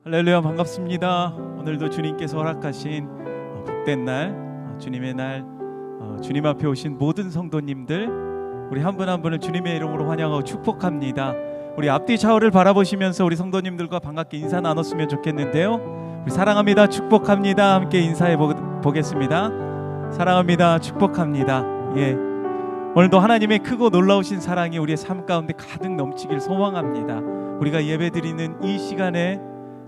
할렐루야, 반갑습니다. 오늘도 주님께서 허락하신 복된 날, 주님의 날, 주님 앞에 오신 모든 성도님들, 우리 한 분 한 분을 주님의 이름으로 환영하고 축복합니다. 우리 앞뒤 좌우를 바라보시면서 우리 성도님들과 반갑게 인사 나눴으면 좋겠는데요. 우리 사랑합니다, 축복합니다. 함께 인사해 보겠습니다. 사랑합니다, 축복합니다. 예, 오늘도 하나님의 크고 놀라우신 사랑이 우리의 삶 가운데 가득 넘치길 소망합니다. 우리가 예배드리는 이 시간에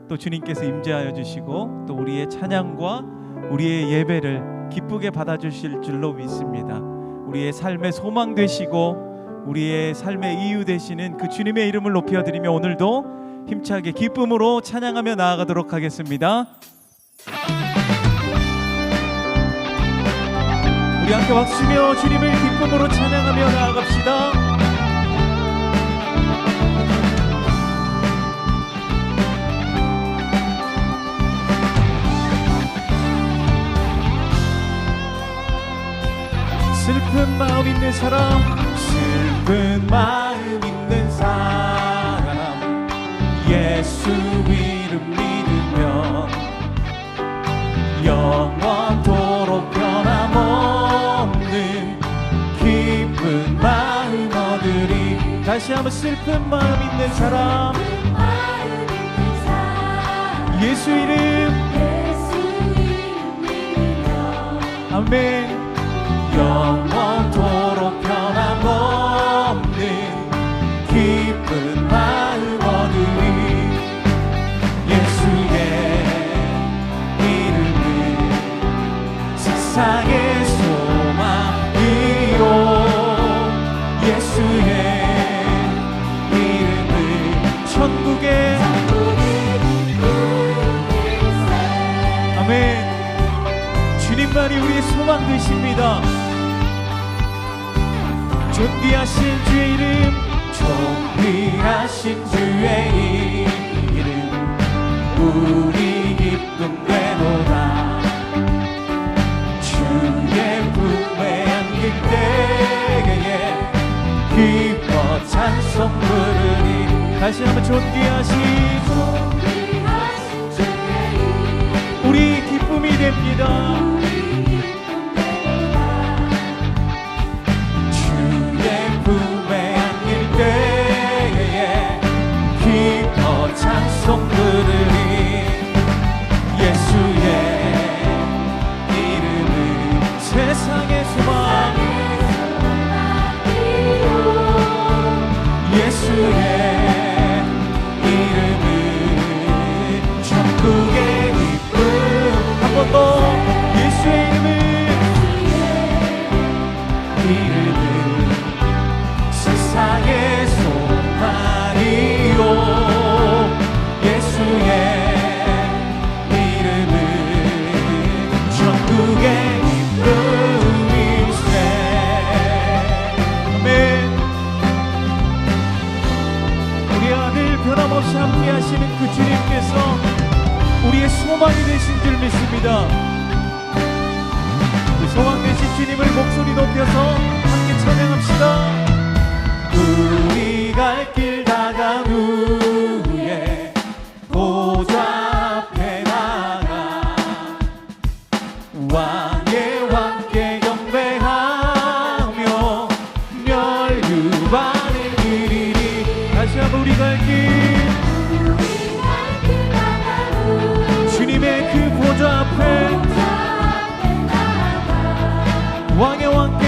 또 주님께서 임재하여 주시고 또 우리의 찬양과 우리의 예배를 기쁘게 받아주실 줄로 믿습니다. 우리의 삶의 소망 되시고 우리의 삶의 이유 되시는 그 주님의 이름을 높여드리며 오늘도 힘차게 기쁨으로 찬양하며 나아가도록 하겠습니다. 우리 함께 박수며 주님을 기쁨으로 찬양하며 나아갑시다. 슬픈 마음 있는 사람, 슬픈 마음 있는 사람, 예수 이름 믿으면 영원토록 변함없는 기쁜 마음 얻으리. 다시 한번 슬픈 마음 있는 사람, 예수 이름 믿으면 아멘. 영원토록 변함없는 기쁜 마음 얻으리. 예수의 이름은 세상의 소망이요, 예수의 이름은 천국의 아멘. 주님만이 우리의 소망 되십니다. 존귀하신 주의 이름, 존귀하신 주의 이름, 우리 기쁨 되도다. 주의 품에 안길 때에 기뻐 찬송 부르니. 다시 한번 존귀하신 주의 이름, 우리 기쁨이 됩니다. 찬송 부르리. 예수의 이름은 세상의 소망, 예수의 이름은 천국의 기쁨. 한 번 더. 예수의 이름은 세상의 소망이요, 예수의 이름은 천국의 기쁨일세. 아멘. 우리 아들 변함없이 함께 하시는 그 주님께서 우리의 소망이 되신 줄 믿습니다. 그 소망 되신 주님을 목소리 높여서 함께 찬양합시다. 우리 갈 길 다가온 후에 보좌 앞에 나가 왕의 왕께 경배하며 멸류관을 드리리. 다시 한번 우리 갈 길, 주님의 그 보좌 앞에 왕의 왕께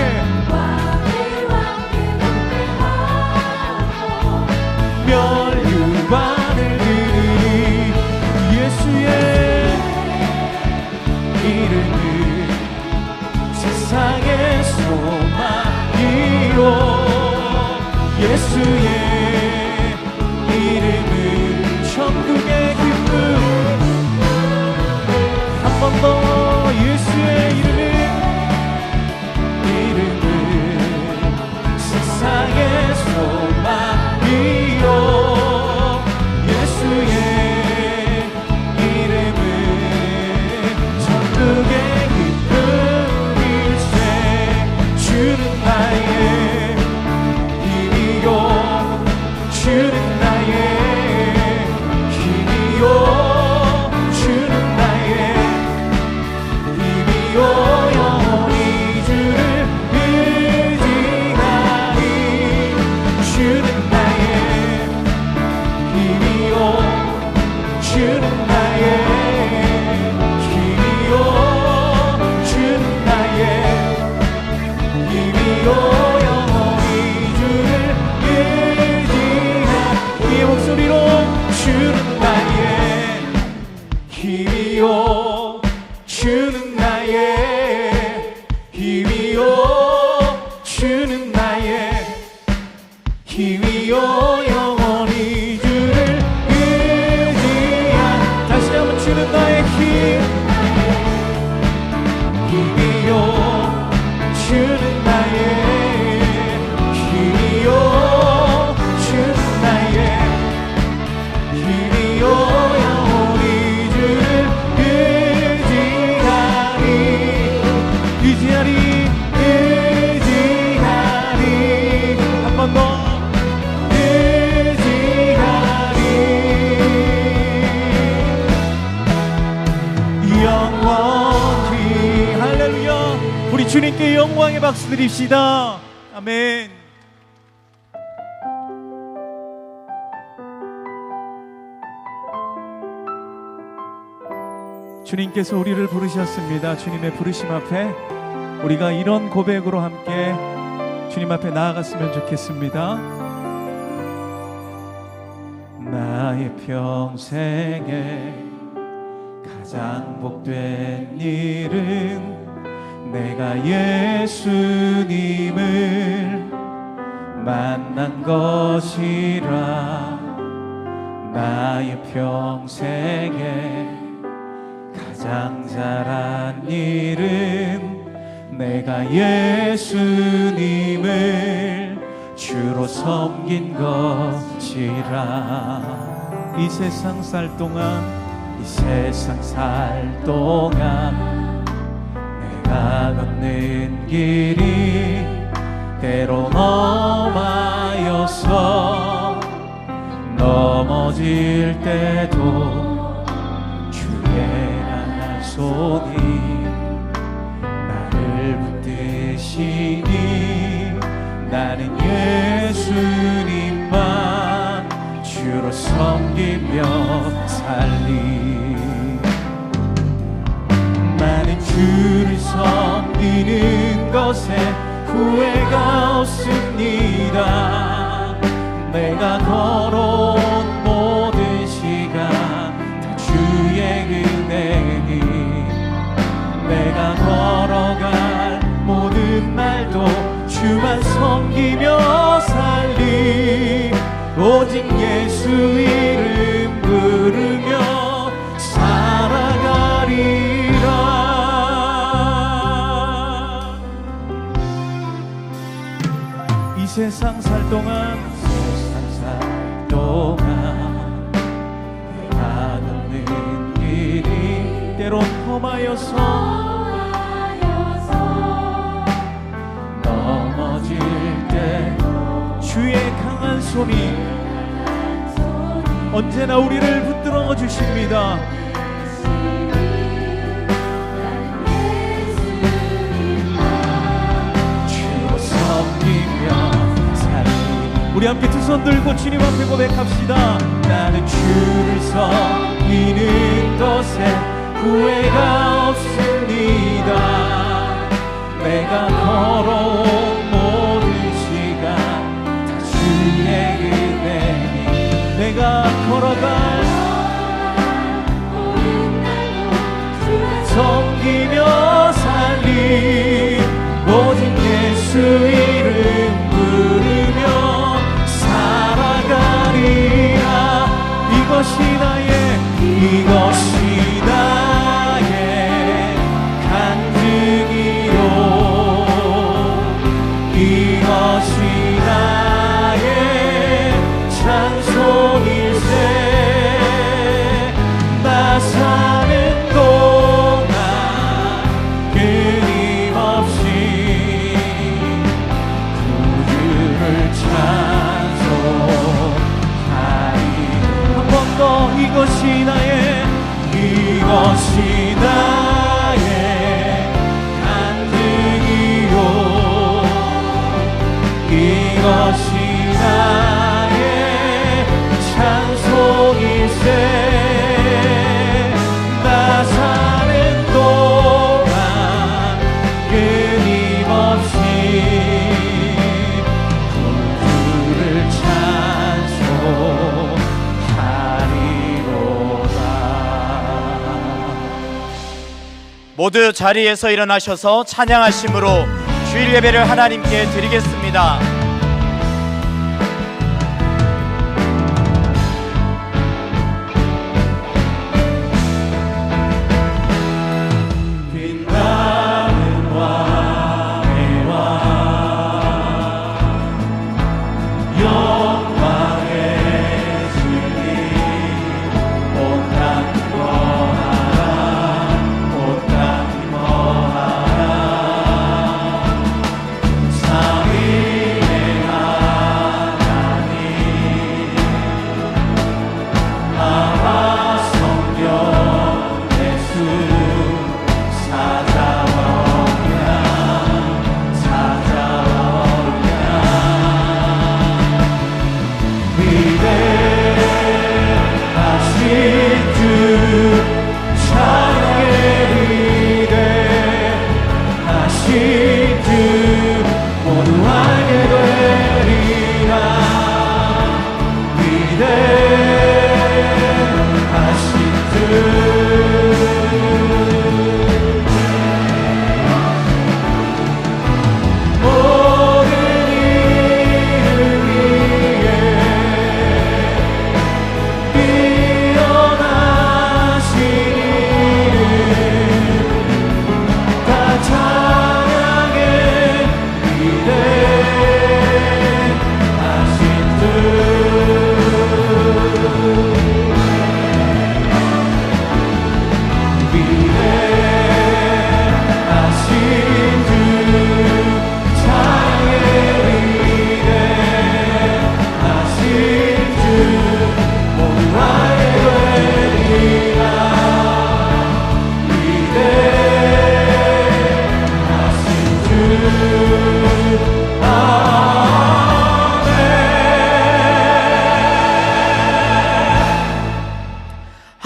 영광의 박수 드립시다. 아멘. 주님께서 우리를 부르셨습니다. 주님의 부르심 앞에 우리가 이런 고백으로 함께 주님 앞에 나아갔으면 좋겠습니다. 나의 평생에 가장 복된 일은 내가 예수님을 만난 것이라. 나의 평생에 가장 잘한 일은 내가 예수님을 주로 섬긴 것이라. 이 세상 살 동안 내가 걷는 길이 때론 험하여서 넘어질 때도 손이 나를 붙드시니 나는 예수님만 주로 섬기며 살리. 나는 주를 섬기는 것에 후회가 없습니다. 내가 걸어온 모든 시간 다 주의 은혜니 내가 걸어갈 모든 날도 주만 섬기며 살리. 오직 예수 이름 부르며 살아가리라. 이 세상 살 동안 내가 걷는 길이 때론 험하여서 넘어질 때 주의 강한 손이 언제나 우리를 붙들어 주십니다. 주로 섬기며 살리. 우리 함께 두 손 들고 주님 앞에 고백합시다. 나는 주를 섬기는 것에 후회가 없습니다. 내가 걸어온 모든 시간 다 주의 은혜니 내가 걸어갈 섬기며 살리. 오직 예수 이름 부르며 살아가리라. 이것이 나의 간증이요 이것이 나의 찬송일세. 나 사는 동안 끊임없이 구주를 찬송하리. 한 번 더 이것이 나의 간증이요 이것이 나의 찬송일세. 나 사는 동안 끊임없이 구주를 찬송하리로다. 모두 자리에서 일어나셔서 찬양하심으로 주일 예배를 하나님께 드리겠습니다. 삼위의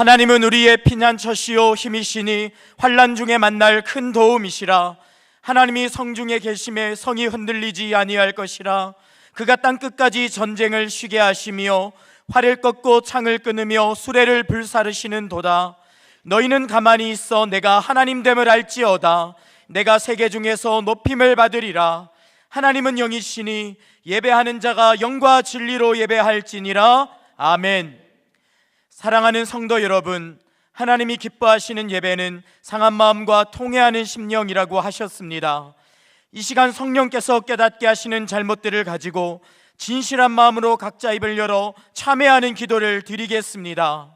하나님은 우리의 피난처시요 힘이시니 환난 중에 만날 큰 도움이시라. 하나님이 성중에 계심에 성이 흔들리지 아니할 것이라. 그가 땅끝까지 전쟁을 쉬게 하시며 활을 꺾고 창을 끊으며 수레를 불사르시는 도다. 너희는 가만히 있어 내가 하나님됨을 알지어다. 내가 세계 중에서 높임을 받으리라. 하나님은 영이시니 예배하는 자가 영과 진리로 예배할지니라. 아멘. 사랑하는 성도 여러분, 하나님이 기뻐하시는 예배는 상한 마음과 통회하는 심령이라고 하셨습니다. 이 시간 성령께서 깨닫게 하시는 잘못들을 가지고 진실한 마음으로 각자 입을 열어 참회하는 기도를 드리겠습니다.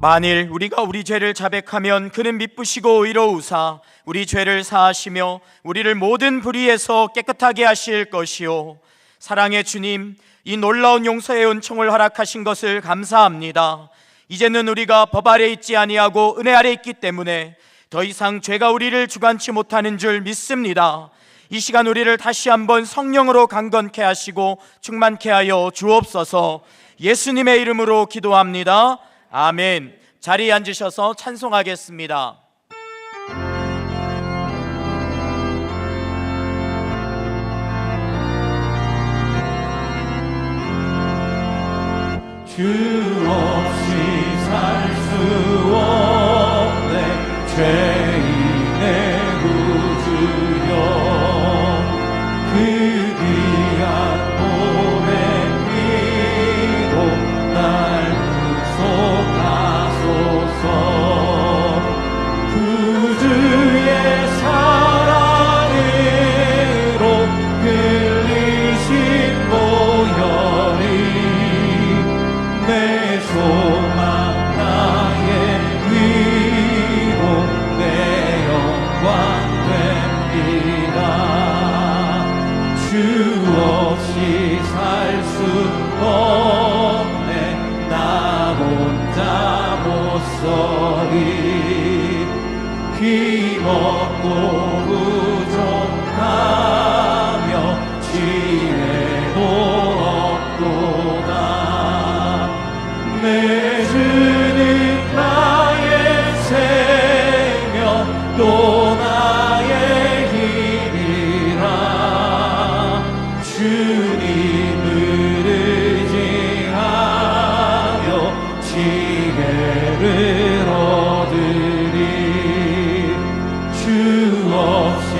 만일 우리가 우리 죄를 자백하면 그는 미쁘시고 의로우사 우리 죄를 사하시며 우리를 모든 불의에서 깨끗하게 하실 것이요. 사랑의 주님, 이 놀라운 용서의 은총을 허락하신 것을 감사합니다. 이제는 우리가 법 아래 있지 아니하고 은혜 아래 있기 때문에 더 이상 죄가 우리를 주관치 못하는 줄 믿습니다. 이 시간 우리를 다시 한번 성령으로 강건케 하시고 충만케 하여 주옵소서. 예수님의 이름으로 기도합니다. 아멘. 자리에 앉으셔서 찬송하겠습니다. 주 없이 살 수 없네 죄인의 구주여 그 귀한 몸의 피로 날 구속하소서 구주의 사랑으로 흘리신 보혈이 내 소망 나의 위로 내 영광 됩니다. 주 없이 살 수 없네 나 혼자 못 서리 힘없고 부족하며 지혜도 없도다. 내 주는 나의 생명 또 나의 힘이라 주님을 의지하여 지혜를 얻으리. 주 없이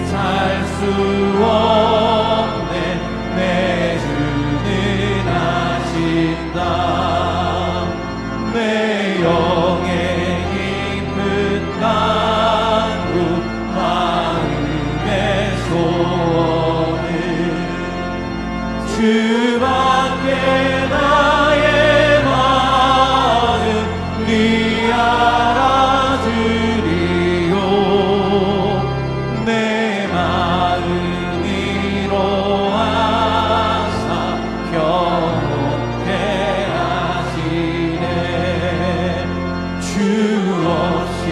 살 수 없네 내 주는 아신다. 내 영의 깊은 간구 마음의 소원은 주밖에 나의 마음 네 알아주리요. 내 마음 위로하사 평온케 하시네. 주 없이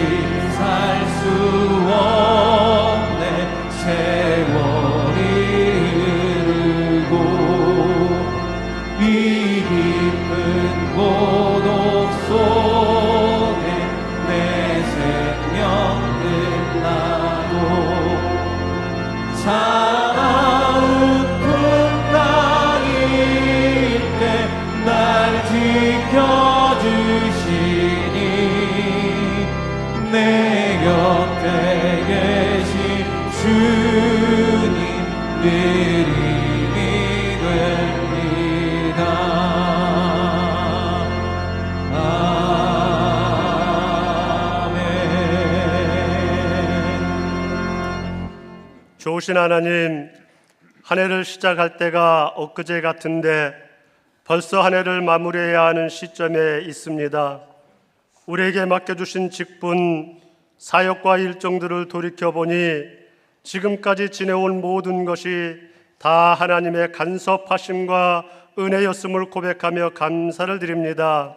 살 수 없네 세월이 흐르고 이 깊은 고독 속에 내 생명 끝나도 사나운 풍랑일 때 날 지켜주시니 내 곁에 계신 주님 늘 힘이 됩니다. 아멘. 좋으신 하나님, 한 해를 시작할 때가 엊그제 같은데 벌써 한 해를 마무리해야 하는 시점에 있습니다. 우리에게 맡겨주신 직분, 사역과 일정들을 돌이켜보니 지금까지 지내온 모든 것이 다 하나님의 간섭하심과 은혜였음을 고백하며 감사를 드립니다.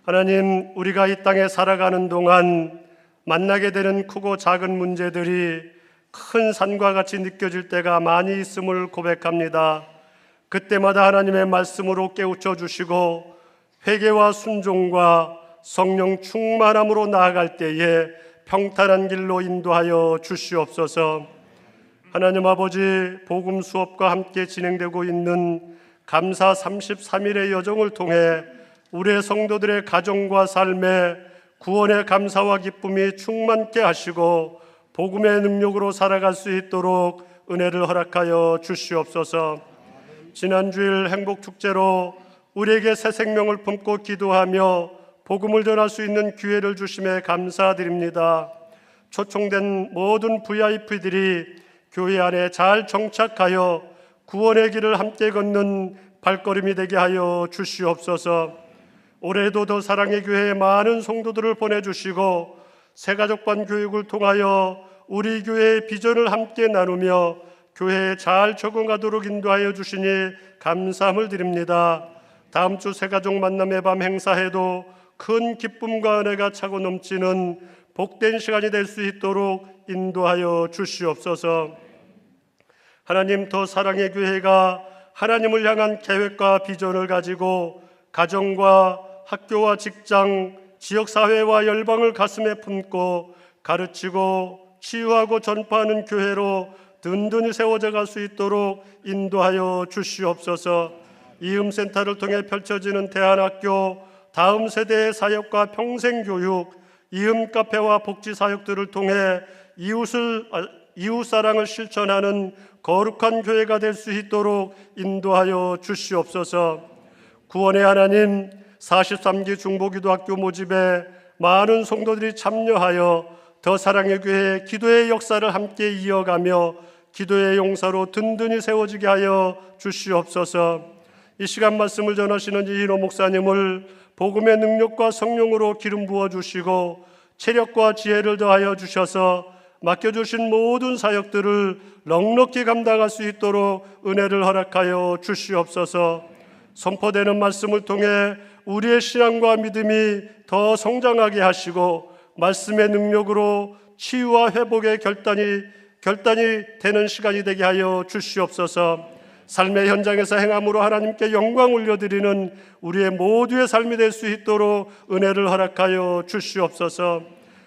하나님, 우리가 이 땅에 살아가는 동안 만나게 되는 크고 작은 문제들이 큰 산과 같이 느껴질 때가 많이 있음을 고백합니다. 그때마다 하나님의 말씀으로 깨우쳐 주시고 회개와 순종과 성령 충만함으로 나아갈 때에 평탄한 길로 인도하여 주시옵소서. 하나님 아버지, 복음 수업과 함께 진행되고 있는 감사 33일의 여정을 통해 우리의 성도들의 가정과 삶에 구원의 감사와 기쁨이 충만케 하시고 복음의 능력으로 살아갈 수 있도록 은혜를 허락하여 주시옵소서. 지난주일 행복축제로 우리에게 새 생명을 품고 기도하며 복음을 전할 수 있는 기회를 주심에 감사드립니다. 초청된 모든 VIP들이 교회 안에 잘 정착하여 구원의 길을 함께 걷는 발걸음이 되게 하여 주시옵소서. 올해도 더 사랑의 교회에 많은 성도들을 보내주시고 새가족반 교육을 통하여 우리 교회의 비전을 함께 나누며 교회에 잘 적응하도록 인도하여 주시니 감사함을 드립니다. 다음 주 새가족 만남의 밤 행사에도 큰 기쁨과 은혜가 차고 넘치는 복된 시간이 될 수 있도록 인도하여 주시옵소서. 하나님, 더 사랑의 교회가 하나님을 향한 계획과 비전을 가지고 가정과 학교와 직장, 지역사회와 열방을 가슴에 품고 가르치고 치유하고 전파하는 교회로 든든히 세워져 갈 수 있도록 인도하여 주시옵소서. 이음센터를 통해 펼쳐지는 대안학교, 다음 세대의 사역과 평생교육, 이음카페와 복지사역들을 통해 이웃사랑을 실천하는 거룩한 교회가 될 수 있도록 인도하여 주시옵소서. 구원의 하나님, 43기 중보기도학교 모집에 많은 성도들이 참여하여 더 사랑의 교회 기도의 역사를 함께 이어가며 기도의 용사로 든든히 세워지게 하여 주시옵소서. 이 시간 말씀을 전하시는 이인호 목사님을 복음의 능력과 성령으로 기름 부어주시고 체력과 지혜를 더하여 주셔서 맡겨주신 모든 사역들을 넉넉히 감당할 수 있도록 은혜를 허락하여 주시옵소서. 선포되는 말씀을 통해 우리의 신앙과 믿음이 더 성장하게 하시고 말씀의 능력으로 치유와 회복의 결단이 되는 시간이 되게 하여 주시옵소서. 삶의 현장에서 행함으로 하나님께 영광 올려드리는 우리의 모두의 삶이 될 수 있도록 은혜를 허락하여 주시옵소서.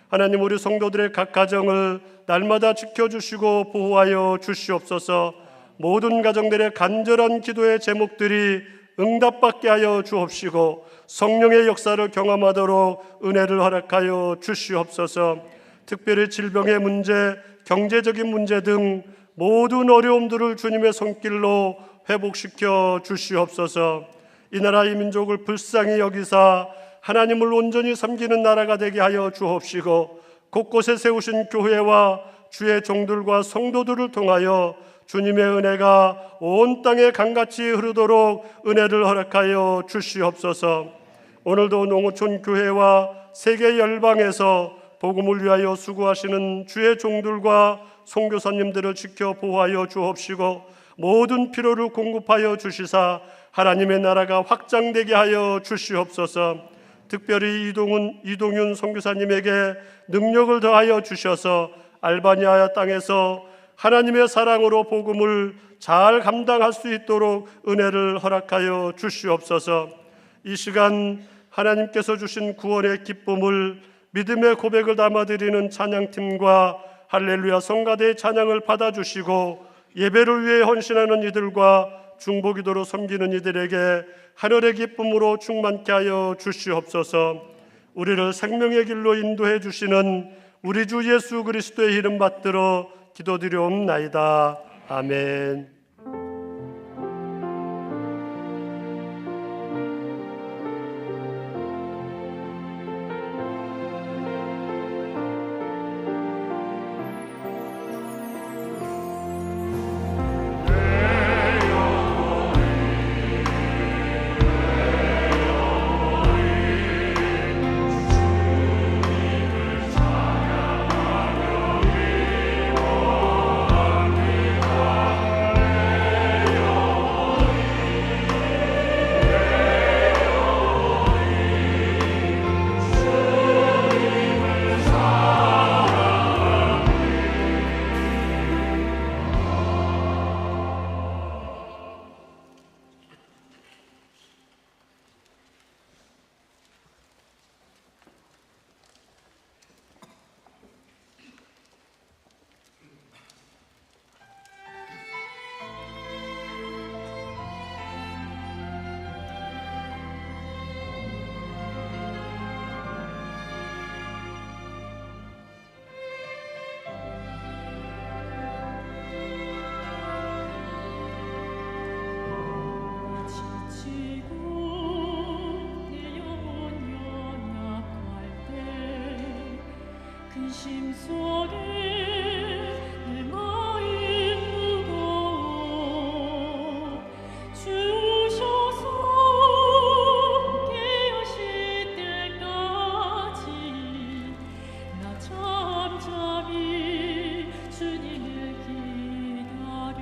하나님, 우리 성도들의 각 가정을 날마다 지켜주시고 보호하여 주시옵소서. 모든 가정들의 간절한 기도의 제목들이 응답받게 하여 주옵시고 성령의 역사를 경험하도록 은혜를 허락하여 주시옵소서. 특별히 질병의 문제, 경제적인 문제 등 모든 어려움들을 주님의 손길로 회복시켜 주시옵소서. 이 나라 이 민족을 불쌍히 여기사 하나님을 온전히 섬기는 나라가 되게 하여 주옵시고 곳곳에 세우신 교회와 주의 종들과 성도들을 통하여 주님의 은혜가 온 땅에 강같이 흐르도록 은혜를 허락하여 주시옵소서. 오늘도 농어촌 교회와 세계 열방에서 복음을 위하여 수고하시는 주의 종들과 선교사님들을 지켜 보호하여 주옵시고 모든 필요를 공급하여 주시사 하나님의 나라가 확장되게 하여 주시옵소서. 특별히 이동윤 선교사님에게 능력을 더하여 주셔서 알바니아 땅에서 하나님의 사랑으로 복음을 잘 감당할 수 있도록 은혜를 허락하여 주시옵소서. 이 시간 하나님께서 주신 구원의 기쁨을 믿음의 고백을 담아드리는 찬양팀과 할렐루야 성가대의 찬양을 받아주시고 예배를 위해 헌신하는 이들과 중보기도로 섬기는 이들에게 하늘의 기쁨으로 충만케 하여 주시옵소서. 우리를 생명의 길로 인도해 주시는 우리 주 예수 그리스도의 이름 받들어 기도드리옵나이다. 아멘. 근심 속에 내 마음 무거워 주셔서 깨어실 때까지 나 잠잠히 주님을 기다려.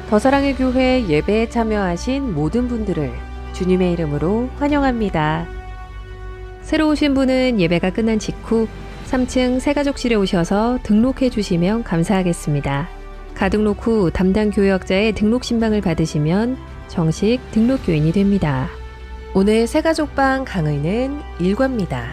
더사랑의 교회 예배에 참여하신 모든 분들을 주님의 이름으로 환영합니다. 새로 오신 분은 예배가 끝난 직후 3층 새가족실에 오셔서 등록해 주시면 감사하겠습니다. 가등록 후 담당 교역자의 등록 신방을 받으시면 정식 등록교인이 됩니다. 오늘 새가족방 강의는 일과입니다.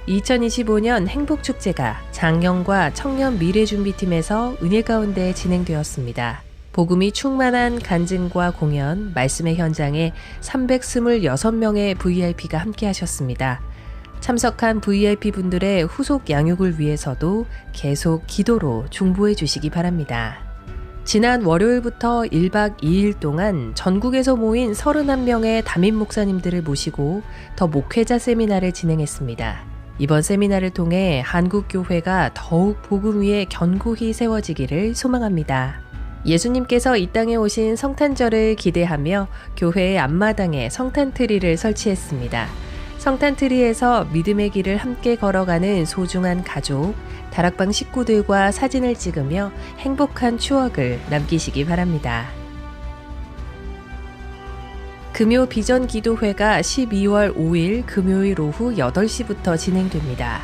2025년 행복축제가 장년과 청년 미래준비팀에서 은혜 가운데 진행되었습니다. 복음이 충만한 간증과 공연, 말씀의 현장에 326명의 VIP가 함께 하셨습니다. 참석한 VIP분들의 후속 양육을 위해서도 계속 기도로 중보해 주시기 바랍니다. 지난 월요일부터 1박 2일 동안 전국에서 모인 31명의 담임 목사님들을 모시고 더 목회자 세미나를 진행했습니다. 이번 세미나를 통해 한국교회가 더욱 복음 위에 견고히 세워지기를 소망합니다. 예수님께서 이 땅에 오신 성탄절을 기대하며 교회의 앞마당에 성탄트리를 설치했습니다. 성탄트리에서 믿음의 길을 함께 걸어가는 소중한 가족, 다락방 식구들과 사진을 찍으며 행복한 추억을 남기시기 바랍니다. 금요 비전 기도회가 12월 5일 금요일 오후 8시부터 진행됩니다.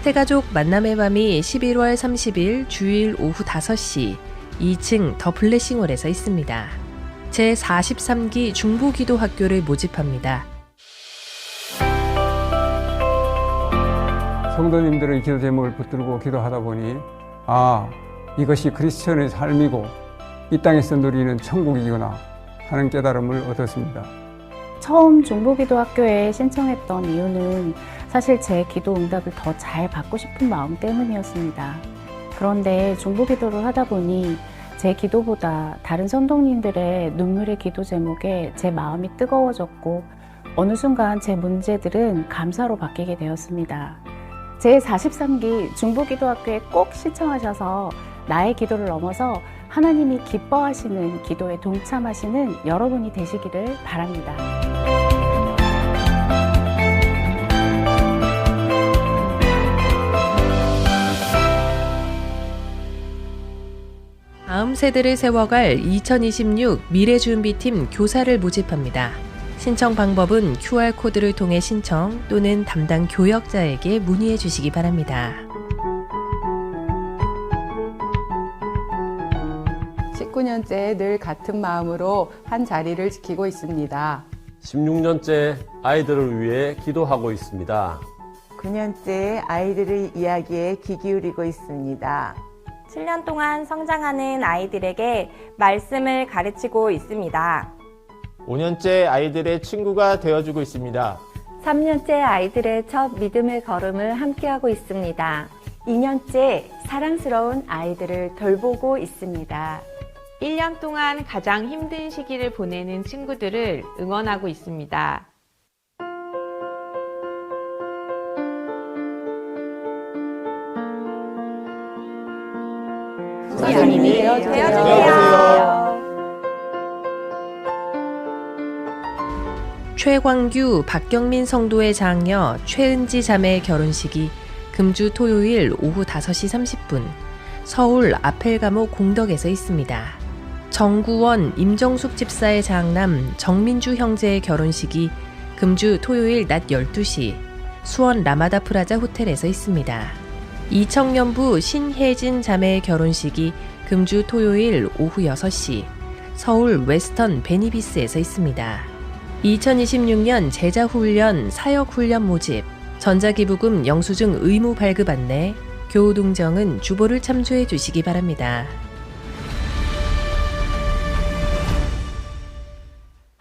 새가족 만남의 밤이 11월 30일 주일 오후 5시 2층 더 블레싱홀에서 있습니다. 제43기 중보기도학교를 모집합니다. 성도님들의 기도 제목을 붙들고 기도하다 보니 이것이 크리스천의 삶이고 이 땅에서 누리는 천국이구나 하는 깨달음을 얻었습니다. 처음 중보기도학교에 신청했던 이유는 사실 제 기도 응답을 더 잘 받고 싶은 마음 때문이었습니다. 그런데 중보기도를 하다 보니 제 기도보다 다른 선동님들의 눈물의 기도 제목에 제 마음이 뜨거워졌고 어느 순간 제 문제들은 감사로 바뀌게 되었습니다. 제43기 중보기도학교에 꼭 신청하셔서 나의 기도를 넘어서 하나님이 기뻐하시는 기도에 동참하시는 여러분이 되시기를 바랍니다. 다음 세대를 세워갈 2026 미래준비팀 교사를 모집합니다. 신청 방법은 QR코드를 통해 신청 또는 담당 교역자에게 문의해 주시기 바랍니다. 19년째 늘 같은 마음으로 한 자리를 지키고 있습니다. 16년째 아이들을 위해 기도하고 있습니다. 9년째 아이들의 이야기에 귀 기울이고 있습니다. 7년 동안 성장하는 아이들에게 말씀을 가르치고 있습니다. 5년째 아이들의 친구가 되어주고 있습니다. 3년째 아이들의 첫 믿음의 걸음을 함께하고 있습니다. 2년째 사랑스러운 아이들을 돌보고 있습니다. 1년 동안 가장 힘든 시기를 보내는 친구들을 응원하고 있습니다. 선생님이 되어주세요. 최광규, 박경민 성도의 장녀 최은지 자매의 결혼식이 금주 토요일 오후 5시 30분 서울 아펠가모 공덕에서 있습니다. 정구원, 임정숙 집사의 장남 정민주 형제의 결혼식이 금주 토요일 낮 12시 수원 라마다 프라자 호텔에서 있습니다. 이청년부 신혜진 자매의 결혼식이 금주 토요일 오후 6시 서울 웨스턴 베니비스에서 있습니다. 2026년 제자훈련, 사역훈련 모집, 전자기부금 영수증 의무 발급 안내, 교우동정은 주보를 참조해 주시기 바랍니다.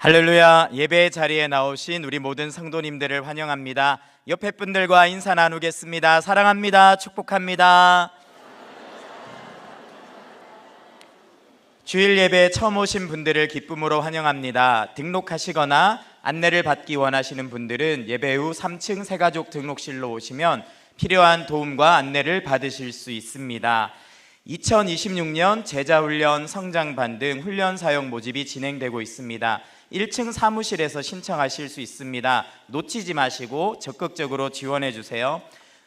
할렐루야. 예배 자리에 나오신 우리 모든 성도님들을 환영합니다. 옆에 분들과 인사 나누겠습니다. 사랑합니다. 축복합니다. 주일 예배에 처음 오신 분들을 기쁨으로 환영합니다. 등록하시거나 안내를 받기 원하시는 분들은 예배 후 3층 새가족 등록실로 오시면 필요한 도움과 안내를 받으실 수 있습니다. 2026년 제자훈련, 성장반 등 훈련 사역 모집이 진행되고 있습니다. 1층 사무실에서 신청하실 수 있습니다. 놓치지 마시고 적극적으로 지원해 주세요.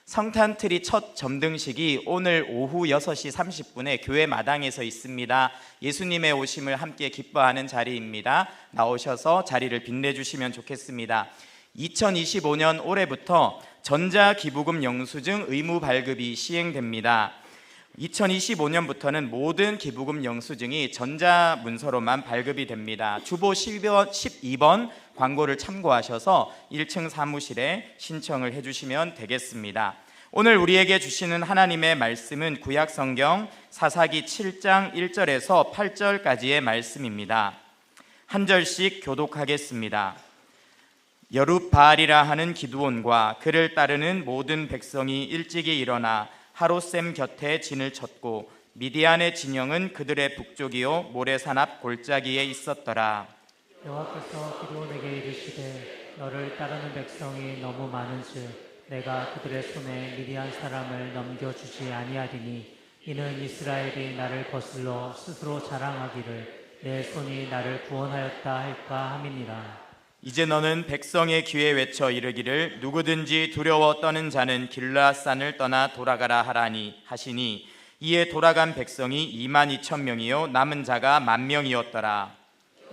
성탄트리 첫 점등식이 오늘 오후 6시 30분에 교회 마당에서 있습니다. 예수님의 오심을 함께 기뻐하는 자리입니다. 나오셔서 자리를 빛내주시면 좋겠습니다. 2025년 올해부터 전자기부금 영수증 의무 발급이 시행됩니다. 2025년부터는 모든 기부금 영수증이 전자문서로만 발급이 됩니다. 주보 12번 광고를 참고하셔서 1층 사무실에 신청을 해주시면 되겠습니다. 오늘 우리에게 주시는 하나님의 말씀은 구약성경 사사기 7장 1절에서 8절까지의 말씀입니다. 한 절씩 교독하겠습니다. 여룻바알이라 하는 기드온과 그를 따르는 모든 백성이 일찍이 일어나 하롯셈 곁에 진을 쳤고 미디안의 진영은 그들의 북쪽이요 모래산 앞 골짜기에 있었더라. 여호와께서 기드온에게 이르시되 너를 따르는 백성이 너무 많은즉 내가 그들의 손에 미디안 사람을 넘겨주지 아니하리니 이는 이스라엘이 나를 거슬러 스스로 자랑하기를 내 손이 나를 구원하였다 할까 함이니라. 이제 너는 백성의 귀에 외쳐 이르기를 누구든지 두려워 떠는 자는 길르앗산을 떠나 돌아가라 하시니 이에 돌아간 백성이 22,000명이요 남은 자가 10,000명이었더라.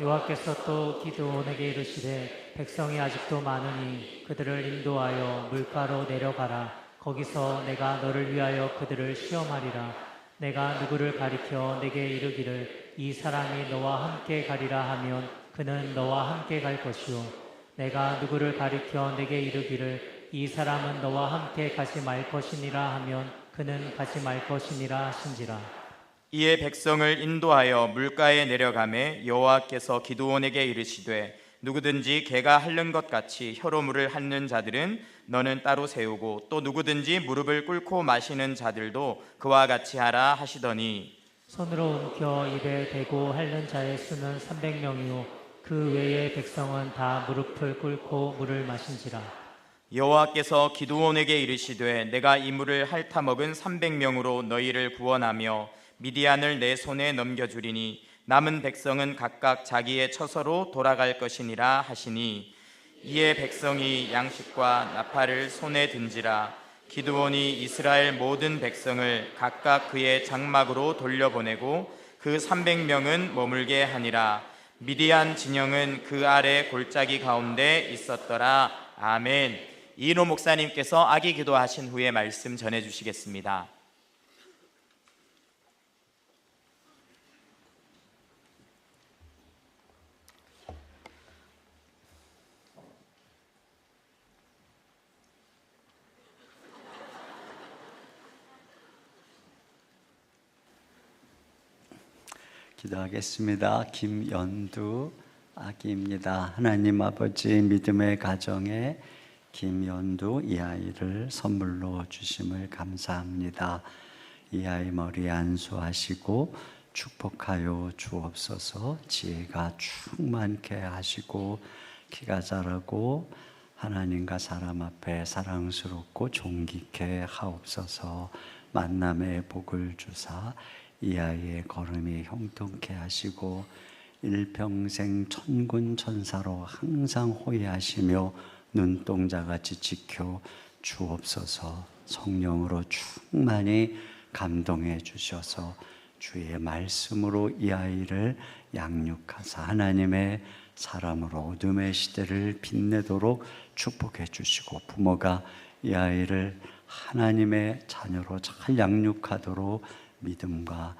여호와께서 또 기드온에게 이르시되 백성이 아직도 많으니 그들을 인도하여 물가로 내려가라. 거기서 내가 너를 위하여 그들을 시험하리라. 내가 누구를 가리켜 내게 이르기를 이 사람이 너와 함께 가리라 하면 그는 너와 함께 갈 것이요 내가 누구를 가리켜 내게 이르기를 이 사람은 너와 함께 가지 말 것이니라 하면 그는 가지 말 것이니라 하신지라. 이에 백성을 인도하여 물가에 내려가매 여호와께서 기드온에게 이르시되 누구든지 개가 핥는 것 같이 혀로 물을 핥는 자들은 너는 따로 세우고 또 누구든지 무릎을 꿇고 마시는 자들도 그와 같이 하라 하시더니 손으로 움켜 입에 대고 핥는 자의 수는 300명이요 그 외의 백성은 다 무릎을 꿇고 물을 마신지라. 여호와께서 기드온에게 이르시되 내가 이 물을 핥아 먹은 300명으로 너희를 구원하며 미디안을 내 손에 넘겨주리니 남은 백성은 각각 자기의 처소로 돌아갈 것이니라 하시니 이에 백성이 양식과 나팔을 손에 든지라. 기드온이 이스라엘 모든 백성을 각각 그의 장막으로 돌려보내고 그 300명은 머물게 하니라. 미디안 진영은 그 아래 골짜기 가운데 있었더라. 아멘. 이인호 목사님께서 악의 기도하신 후에 말씀 전해주시겠습니다. 기도하겠습니다. 김연두 아기입니다. 하나님 아버지 믿음의 가정에 김연두 이 아이를 선물로 주심을 감사합니다. 이 아이 머리에 안수하시고 축복하여 주옵소서. 지혜가 충만케 하시고 키가 자라고 하나님과 사람 앞에 사랑스럽고 존귀케 하옵소서. 만남의 복을 주사 이 아이의 걸음이 형통케 하시고 일평생 천군 천사로 항상 호위하시며 눈동자같이 지켜 주옵소서. 성령으로 충만히 감동해 주셔서 주의 말씀으로 이 아이를 양육하사 하나님의 사람으로 어둠의 시대를 빛내도록 축복해 주시고 부모가 이 아이를 하나님의 자녀로 잘 양육하도록 믿음과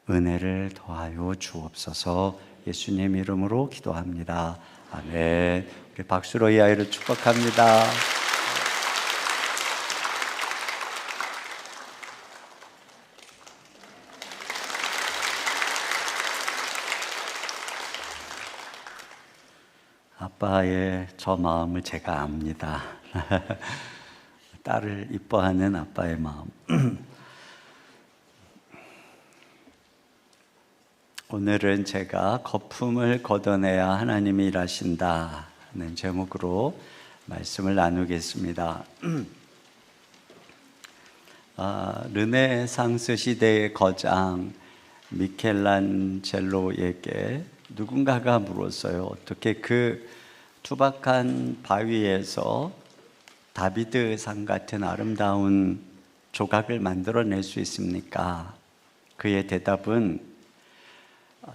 은혜를 더하여 주옵소서. 예수님 이름으로 기도합니다. 아멘. 우리 박수로 이 아이를 축복합니다. 아빠의 저 마음을 제가 압니다. 딸을 이뻐하는 아빠의 마음. 오늘은 제가 거품을 걷어내야 하나님이 일하신다는 제목으로 말씀을 나누겠습니다. 르네상스 시대의 거장 미켈란젤로에게 누군가가 물었어요. 어떻게 그 투박한 바위에서 다비드상 같은 아름다운 조각을 만들어낼 수 있습니까? 그의 대답은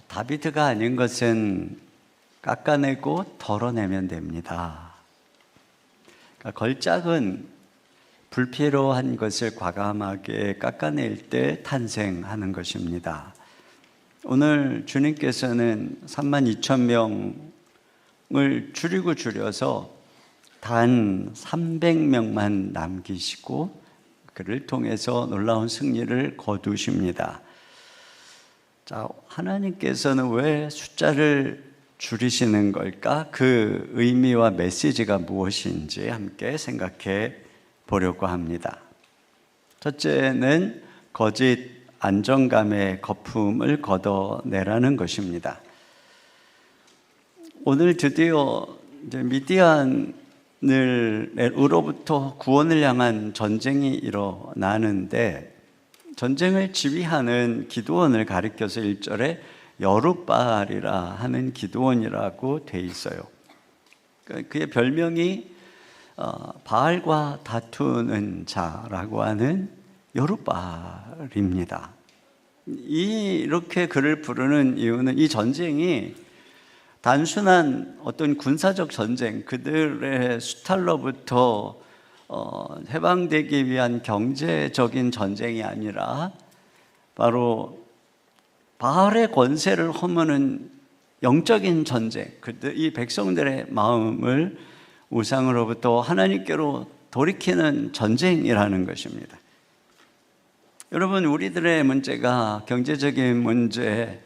다비드가 아닌 것은 깎아내고 덜어내면 됩니다. 그러니까 걸작은 불필요한 것을 과감하게 깎아낼 때 탄생하는 것입니다. 오늘 주님께서는 32,000명을 줄여서 단 300명만 남기시고 그를 통해서 놀라운 승리를 거두십니다. 자, 하나님께서는 왜 숫자를 줄이시는 걸까? 그 의미와 메시지가 무엇인지 함께 생각해 보려고 합니다. 첫째는 거짓 안정감의 거품을 걷어내라는 것입니다. 오늘 드디어 미디안으로부터 구원을 향한 전쟁이 일어나는데 전쟁을 지휘하는 기드온을 가리켜서 1절에 여룻바알이라 하는 기드온이라고 돼 있어요. 그의 별명이 바알과 다투는 자라고 하는 여룻바알입니다. 이렇게 그를 부르는 이유는 이 전쟁이 단순한 어떤 군사적 전쟁, 그들의 수탈로부터 해방되기 위한 경제적인 전쟁이 아니라 바로 바알의 권세를 허무는 영적인 전쟁, 이 백성들의 마음을 우상으로부터 하나님께로 돌이키는 전쟁이라는 것입니다. 여러분, 우리들의 문제가 경제적인 문제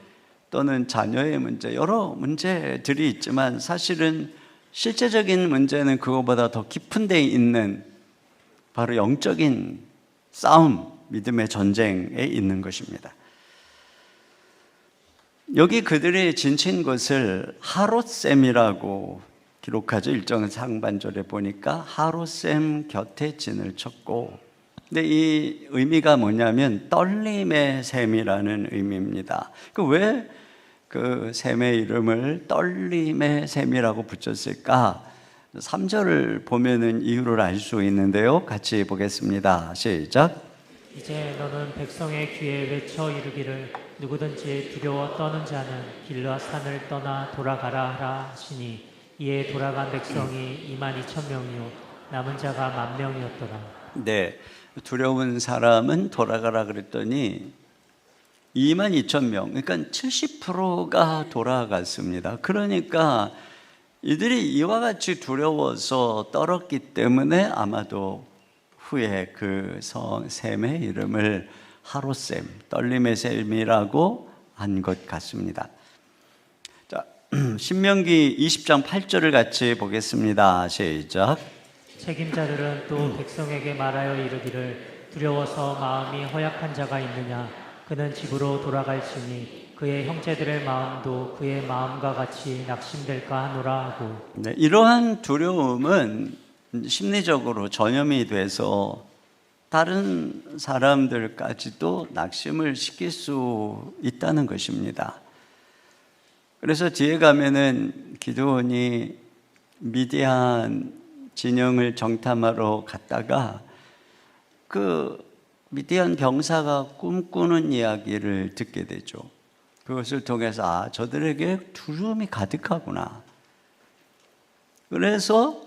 또는 자녀의 문제, 여러 문제들이 있지만 사실은 실제적인 문제는 그거보다 더 깊은 데 있는 바로 영적인 싸움, 믿음의 전쟁에 있는 것입니다. 여기 그들이 진친 곳을 하롯셈이라고 기록하죠. 일정 상반절에 보니까 하롯셈 곁에 진을 쳤고, 근데 이 의미가 뭐냐면 떨림의 셈이라는 의미입니다. 왜 그 셈의 이름을 떨림의 셈이라고 붙였을까? 3절을 보면은 이유를 알 수 있는데요. 같이 보겠습니다. 시작. 이제 너는 백성의 귀에 외쳐 이르기를 누구든지 두려워 떠는 자는 길르앗 산을 떠나 돌아가라 하라 하시니 이에 돌아간 백성이 22,000명이요 남은 자가 10,000명이었더라. 네, 두려운 사람은 돌아가라 그랬더니 22,000명, 그러니까 70%가 돌아갔습니다. 그러니까 이들이 이와 같이 두려워서 떨었기 때문에 아마도 후에 그 셈의 이름을 하롯셈, 떨림의 셈이라고 한 것 같습니다. 자, 신명기 20장 8절을 같이 보겠습니다. 시작. 책임자들은 또 백성에게 말하여 이르기를 두려워서 마음이 허약한 자가 있느냐 그는 집으로 돌아갈지니 그의 형제들의 마음도 그의 마음과 같이 낙심될까 하노라 하고. 네, 이러한 두려움은 심리적으로 전염이 돼서 다른 사람들까지도 낙심을 시킬 수 있다는 것입니다. 그래서 뒤에 가면은 기드온이 미디안 진영을 정탐하러 갔다가 그 미디안 병사가 꿈꾸는 이야기를 듣게 되죠. 그것을 통해서 저들에게 두려움이 가득하구나. 그래서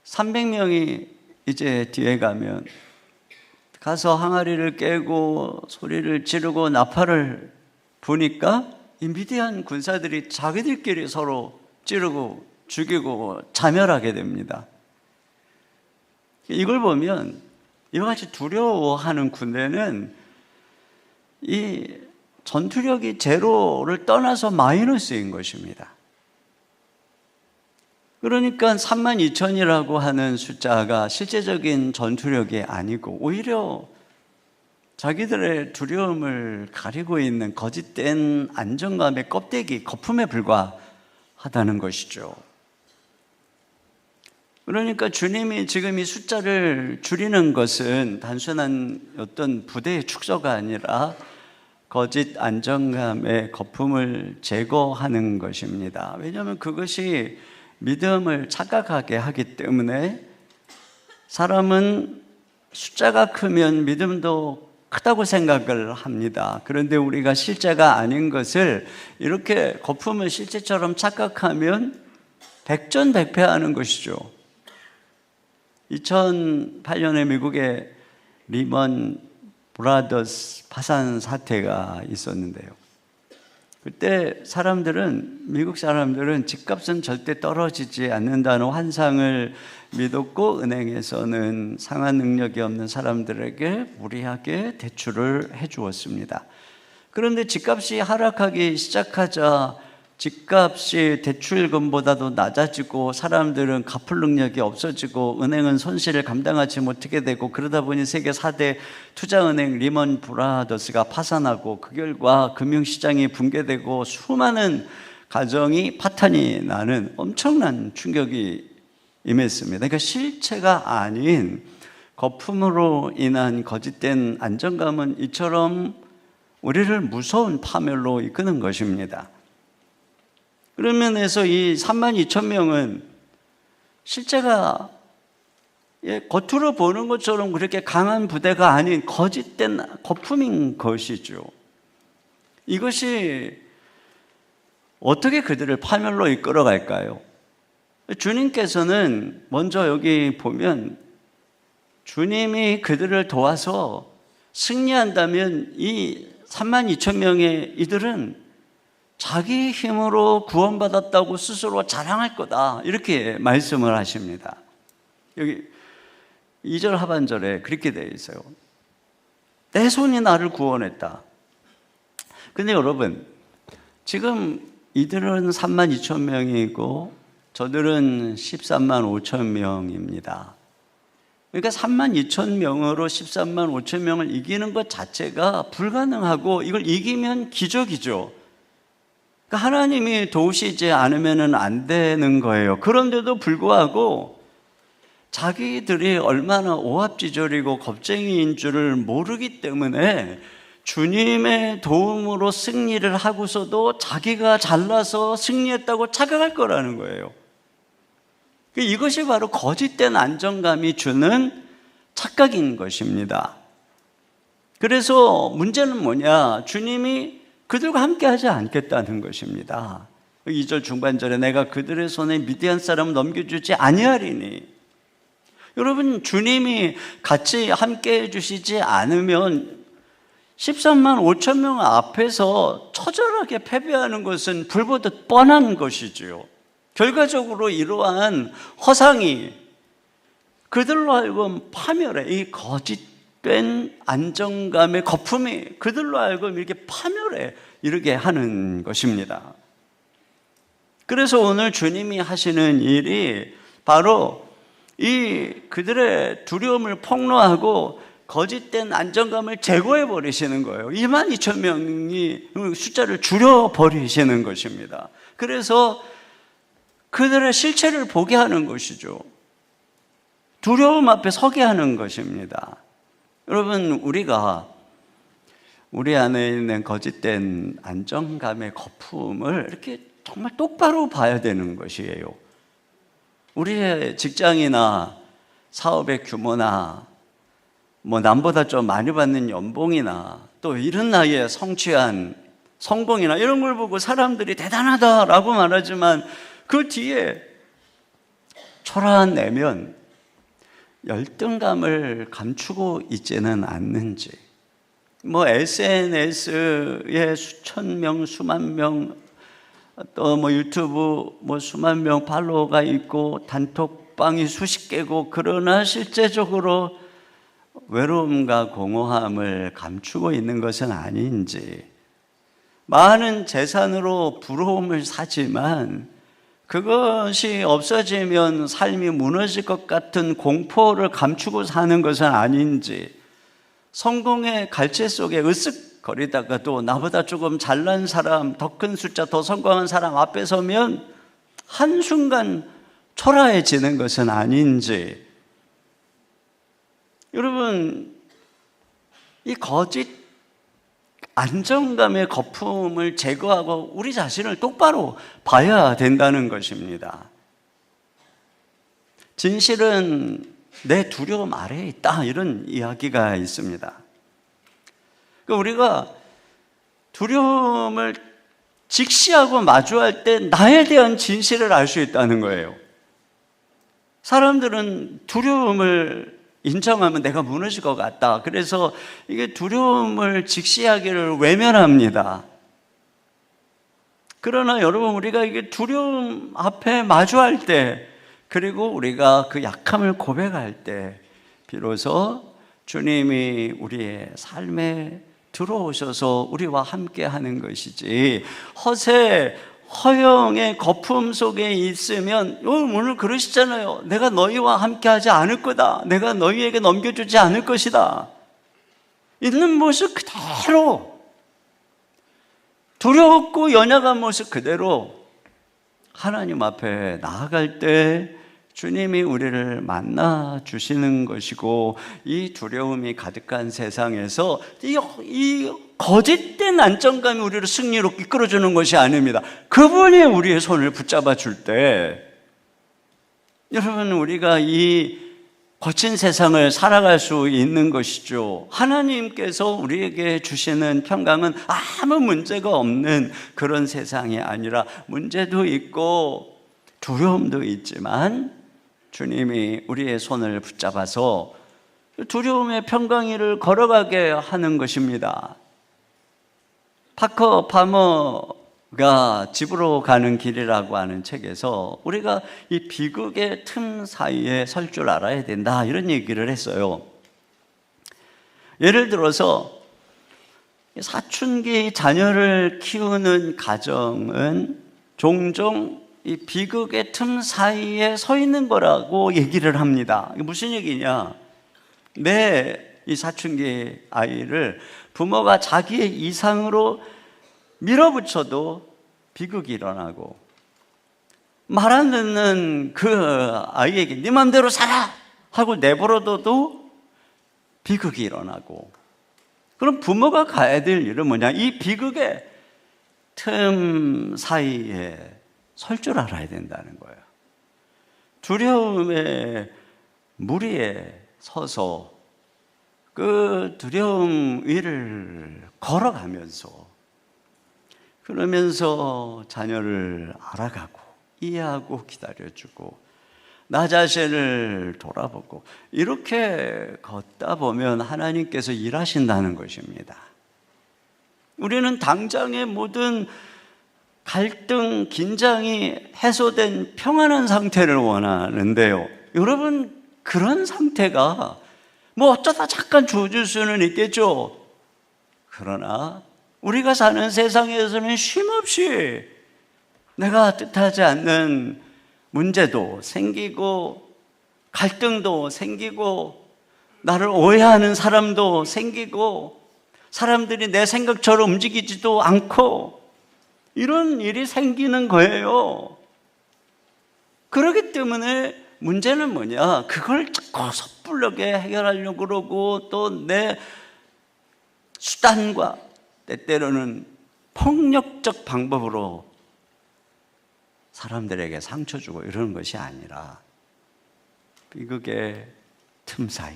300명이 이제 뒤에 가면 가서 항아리를 깨고 소리를 지르고 나팔을 부니까 이 미디안 군사들이 자기들끼리 서로 찌르고 죽이고 자멸하게 됩니다. 이걸 보면 이와 같이 두려워하는 군대는 이 전투력이 제로를 떠나서 마이너스인 것입니다. 그러니까 32,000이라고 하는 숫자가 실제적인 전투력이 아니고 오히려 자기들의 두려움을 가리고 있는 거짓된 안정감의 껍데기, 거품에 불과하다는 것이죠. 그러니까 주님이 지금 이 숫자를 줄이는 것은 단순한 어떤 부대의 축소가 아니라 거짓 안정감의 거품을 제거하는 것입니다. 왜냐하면 그것이 믿음을 착각하게 하기 때문에 사람은 숫자가 크면 믿음도 크다고 생각을 합니다. 그런데 우리가 실제가 아닌 것을 이렇게 거품을 실제처럼 착각하면 백전백패하는 것이죠. 2008년에 미국의 리먼 브라더스 파산 사태가 있었는데요. 그때 미국 사람들은 집값은 절대 떨어지지 않는다는 환상을 믿었고 은행에서는 상환 능력이 없는 사람들에게 무리하게 대출을 해주었습니다. 그런데 집값이 하락하기 시작하자 집값이 대출금보다도 낮아지고 사람들은 갚을 능력이 없어지고 은행은 손실을 감당하지 못하게 되고 그러다 보니 세계 4대 투자은행 리먼 브라더스가 파산하고 그 결과 금융시장이 붕괴되고 수많은 가정이 파탄이 나는 엄청난 충격이 임했습니다. 그러니까 실체가 아닌 거품으로 인한 거짓된 안정감은 이처럼 우리를 무서운 파멸로 이끄는 것입니다. 그런 면에서 이 32,000명은 실제가 겉으로 보는 것처럼 그렇게 강한 부대가 아닌 거짓된 거품인 것이죠. 이것이 어떻게 그들을 파멸로 이끌어갈까요? 주님께서는 먼저 여기 보면 주님이 그들을 도와서 승리한다면 이 32,000명의 이들은 자기 힘으로 구원받았다고 스스로 자랑할 거다 이렇게 말씀을 하십니다. 여기 2절 하반절에 그렇게 되어 있어요. 내 손이 나를 구원했다. 근데 여러분 지금 이들은 32,000명이고 저들은 13만 5천 명입니다. 그러니까 32,000명으로 13만 5천 명을 이기는 것 자체가 불가능하고 이걸 이기면 기적이죠. 그러니까 하나님이 도우시지 않으면 안 되는 거예요. 그런데도 불구하고 자기들이 얼마나 오합지졸이고 겁쟁이인 줄을 모르기 때문에 주님의 도움으로 승리를 하고서도 자기가 잘나서 승리했다고 착각할 거라는 거예요. 이것이 바로 거짓된 안정감이 주는 착각인 것입니다. 그래서 문제는 뭐냐? 주님이 그들과 함께 하지 않겠다는 것입니다. 2절 중반절에 내가 그들의 손에 미디안 사람을 넘겨주지 아니하리니. 여러분 주님이 같이 함께 해주시지 않으면 13만 5천 명 앞에서 처절하게 패배하는 것은 불보듯 뻔한 것이지요. 결과적으로 이러한 허상이 그들로 하여금 파멸해 이 거짓된 안정감의 거품이 그들로 하여금 이렇게 파멸해 이르게 하는 것입니다. 그래서 오늘 주님이 하시는 일이 바로 이 그들의 두려움을 폭로하고 거짓된 안정감을 제거해 버리시는 거예요. 22,000명이 숫자를 줄여 버리시는 것입니다. 그래서 그들의 실체를 보게 하는 것이죠. 두려움 앞에 서게 하는 것입니다. 여러분 우리가 우리 안에 있는 거짓된 안정감의 거품을 이렇게 정말 똑바로 봐야 되는 것이에요. 우리의 직장이나 사업의 규모나 뭐 남보다 좀 많이 받는 연봉이나 또 이런 나이에 성취한 성공이나 이런 걸 보고 사람들이 대단하다라고 말하지만 그 뒤에 초라한 내면 열등감을 감추고 있지는 않는지, 뭐 SNS에 수천 명, 수만 명, 또 뭐 유튜브 뭐 수만 명 팔로워가 있고 단톡방이 수십 개고, 그러나 실제적으로 외로움과 공허함을 감추고 있는 것은 아닌지, 많은 재산으로 부러움을 사지만 그것이 없어지면 삶이 무너질 것 같은 공포를 감추고 사는 것은 아닌지, 성공의 갈채 속에 으쓱거리다가도 나보다 조금 잘난 사람, 더 큰 숫자, 더 성공한 사람 앞에 서면 한순간 초라해지는 것은 아닌지. 여러분, 이 거짓 안정감의 거품을 제거하고 우리 자신을 똑바로 봐야 된다는 것입니다. 진실은 내 두려움 아래에 있다, 이런 이야기가 있습니다. 우리가 두려움을 직시하고 마주할 때 나에 대한 진실을 알 수 있다는 거예요. 사람들은 두려움을 인정하면 내가 무너질 것 같다. 그래서 이게 두려움을 직시하기를 외면합니다. 그러나 여러분, 우리가 이게 두려움 앞에 마주할 때, 그리고 우리가 그 약함을 고백할 때, 비로소 주님이 우리의 삶에 들어오셔서 우리와 함께 하는 것이지, 허세, 허영의 거품 속에 있으면, 오늘 그러시잖아요. 내가 너희와 함께 하지 않을 거다. 내가 너희에게 넘겨주지 않을 것이다. 있는 모습 그대로, 두렵고 연약한 모습 그대로 하나님 앞에 나아갈 때 주님이 우리를 만나 주시는 것이고, 이 두려움이 가득한 세상에서 이 거짓된 안정감이 우리를 승리로 이끌어주는 것이 아닙니다. 그분이 우리의 손을 붙잡아 줄 때, 여러분, 우리가 이 거친 세상을 살아갈 수 있는 것이죠. 하나님께서 우리에게 주시는 평강은 아무 문제가 없는 그런 세상이 아니라 문제도 있고 두려움도 있지만 주님이 우리의 손을 붙잡아서 두려움의 평강위를 걸어가게 하는 것입니다. 파커 파머가 집으로 가는 길이라고 하는 책에서 우리가 이 비극의 틈 사이에 설 줄 알아야 된다, 이런 얘기를 했어요. 예를 들어서 사춘기 자녀를 키우는 가정은 종종 이 비극의 틈 사이에 서 있는 거라고 얘기를 합니다. 이게 무슨 얘기냐? 이 사춘기 아이를 부모가 자기의 이상으로 밀어붙여도 비극이 일어나고, 말 안 듣는 그 아이에게 네 맘대로 살아 하고 내버려둬도 비극이 일어나고, 그럼 부모가 가야 될 일은 뭐냐? 이 비극의 틈 사이에 설 줄 알아야 된다는 거예요. 두려움의 무리에 서서 그 두려움 위를 걸어가면서, 그러면서 자녀를 알아가고 이해하고 기다려주고 나 자신을 돌아보고, 이렇게 걷다 보면 하나님께서 일하신다는 것입니다. 우리는 당장의 모든 갈등, 긴장이 해소된 평안한 상태를 원하는데요, 여러분, 그런 상태가 뭐 어쩌다 잠깐 주어질 수는 있겠죠. 그러나 우리가 사는 세상에서는 쉼없이 내가 뜻하지 않는 문제도 생기고 갈등도 생기고 나를 오해하는 사람도 생기고 사람들이 내 생각처럼 움직이지도 않고 이런 일이 생기는 거예요. 그렇기 때문에 문제는 뭐냐? 그걸 자꾸 섣불르게 해결하려고 그러고 또 내 수단과 때때로는 폭력적 방법으로 사람들에게 상처 주고 이러는 것이 아니라 비극의 틈 사이,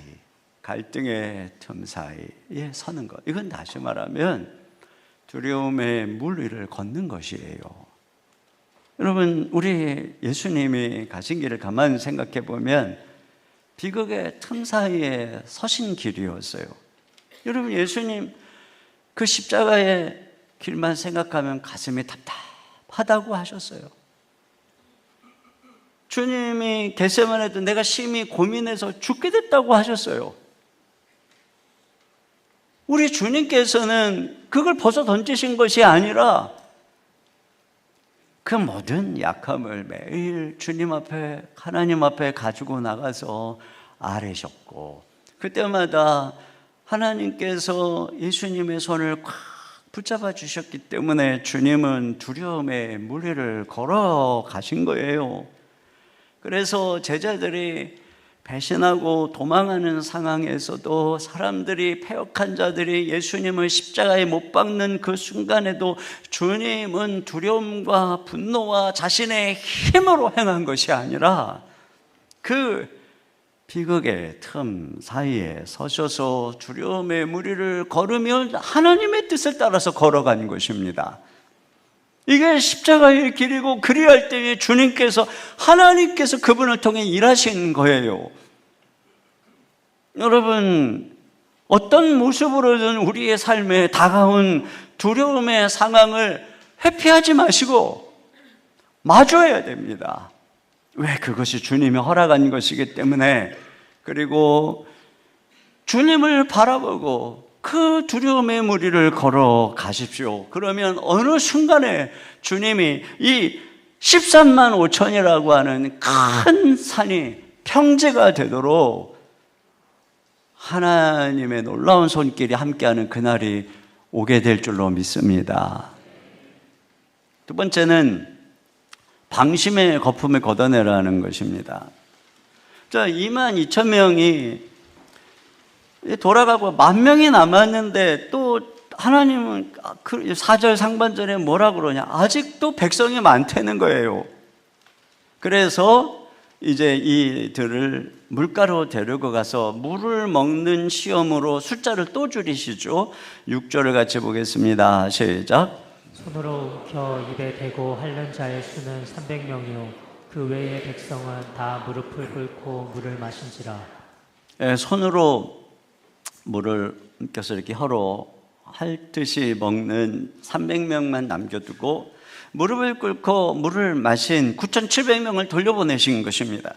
갈등의 틈 사이에 서는 것, 이건 다시 말하면 두려움의 물 위를 걷는 것이에요. 여러분, 우리 예수님이 가신 길을 가만히 생각해 보면 비극의 틈 사이에 서신 길이었어요. 여러분, 예수님 그 십자가의 길만 생각하면 가슴이 답답하다고 하셨어요. 주님이 겟세마네도 내가 심히 고민해서 죽게 됐다고 하셨어요. 우리 주님께서는 그걸 벗어 던지신 것이 아니라 그 모든 약함을 매일 주님 앞에, 하나님 앞에 가지고 나가서 아뢰셨고, 그때마다 하나님께서 예수님의 손을 꽉 붙잡아 주셨기 때문에 주님은 두려움의 무리를 걸어 가신 거예요. 그래서 제자들이 배신하고 도망하는 상황에서도, 사람들이, 패역한 자들이 예수님을 십자가에 못 박는 그 순간에도 주님은 두려움과 분노와 자신의 힘으로 행한 것이 아니라 그 비극의 틈 사이에 서셔서 두려움의 무리를 걸으며 하나님의 뜻을 따라서 걸어간 것입니다. 이게 십자가의 길이고, 그리할 때에 주님께서, 하나님께서 그분을 통해 일하신 거예요. 여러분, 어떤 모습으로든 우리의 삶에 다가온 두려움의 상황을 회피하지 마시고 마주해야 됩니다. 왜? 그것이 주님이 허락한 것이기 때문에. 그리고 주님을 바라보고 그 두려움의 무리를 걸어 가십시오. 그러면 어느 순간에 주님이 이 13만 5천이라고 하는 큰 산이 평지가 되도록 하나님의 놀라운 손길이 함께하는 그날이 오게 될 줄로 믿습니다. 두 번째는 방심의 거품을 걷어내라는 것입니다. 자, 2만 2천 명이 돌아가고 10,000명이 남았는데, 또 하나님은 4절 상반절에 뭐라 그러냐? 아직도 백성이 많다는 거예요. 그래서 이제 이들을 물가로 데리고 가서 물을 먹는 시험으로 숫자를 또 줄이시죠. 6절을 같이 보겠습니다. 시작. 손으로 겨 입에 대고 핥는 자의 수는 300명이요 그 외의 백성은 다 무릎을 꿇고 물을 마신지라. 손으로 물을 껴서 이렇게 혀로 핥듯이 먹는 300명만 남겨두고 무릎을 꿇고 물을 마신 9,700명을 돌려보내신 것입니다.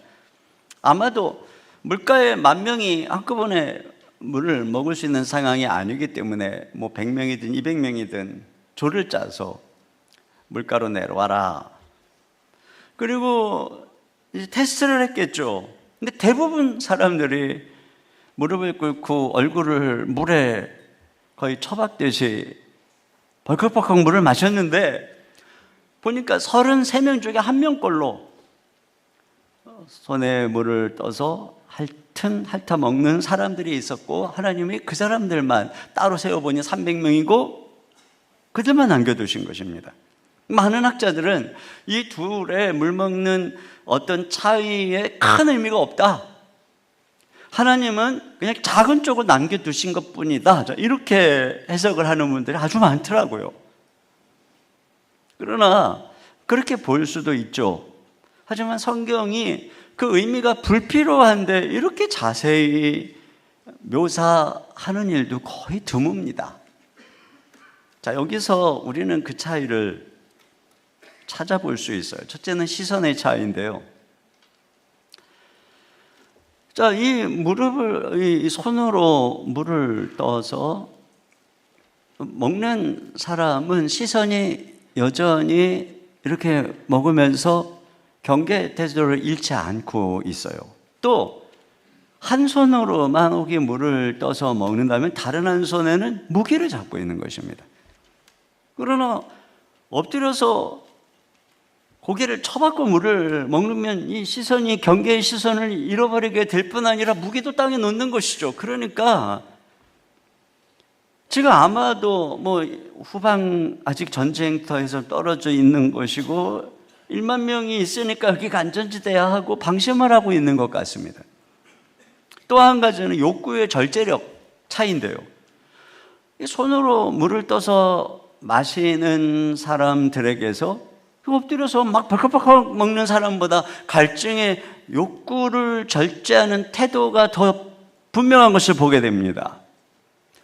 아마도 물가에 10,000명이 한꺼번에 물을 먹을 수 있는 상황이 아니기 때문에 100명이든 200명이든 조를 짜서 물가로 내려와라. 그리고 이제 테스트를 했겠죠. 근데 대부분 사람들이 무릎을 꿇고 얼굴을 물에 거의 처박듯이 벌컥벌컥 물을 마셨는데, 보니까 33명 중에 1명꼴로 손에 물을 떠서 핥아 먹는 사람들이 있었고, 하나님이 그 사람들만 따로 세워보니 300명이고 그들만 남겨두신 것입니다. 많은 학자들은 이 둘의 물 먹는 어떤 차이에 큰 의미가 없다, 하나님은 그냥 작은 쪽을 남겨두신 것뿐이다, 이렇게 해석을 하는 분들이 아주 많더라고요. 그러나 그렇게 볼 수도 있죠. 하지만 성경이 그 의미가 불필요한데 이렇게 자세히 묘사하는 일도 거의 드뭅니다. 자, 여기서 우리는 그 차이를 찾아볼 수 있어요. 첫째는 시선의 차이인데요. 자, 이 손으로 물을 떠서 먹는 사람은 시선이 여전히 이렇게 먹으면서 경계 태도를 잃지 않고 있어요. 또 한 손으로만 혹이 물을 떠서 먹는다면 다른 한 손에는 무기를 잡고 있는 것입니다. 그러나 엎드려서 고개를 쳐박고 물을 먹으면 이 시선이 경계의 시선을 잃어버리게 될 뿐 아니라 무기도 땅에 놓는 것이죠. 그러니까 지금 아마도 후방 아직 전쟁터에서 떨어져 있는 것이고 1만 명이 있으니까 여기가 안전지대야 하고 방심을 하고 있는 것 같습니다. 또 한 가지는 욕구의 절제력 차이인데요. 손으로 물을 떠서 마시는 사람들에게서 엎드려서 막 벌컥벌컥 먹는 사람보다 갈증의 욕구를 절제하는 태도가 더 분명한 것을 보게 됩니다.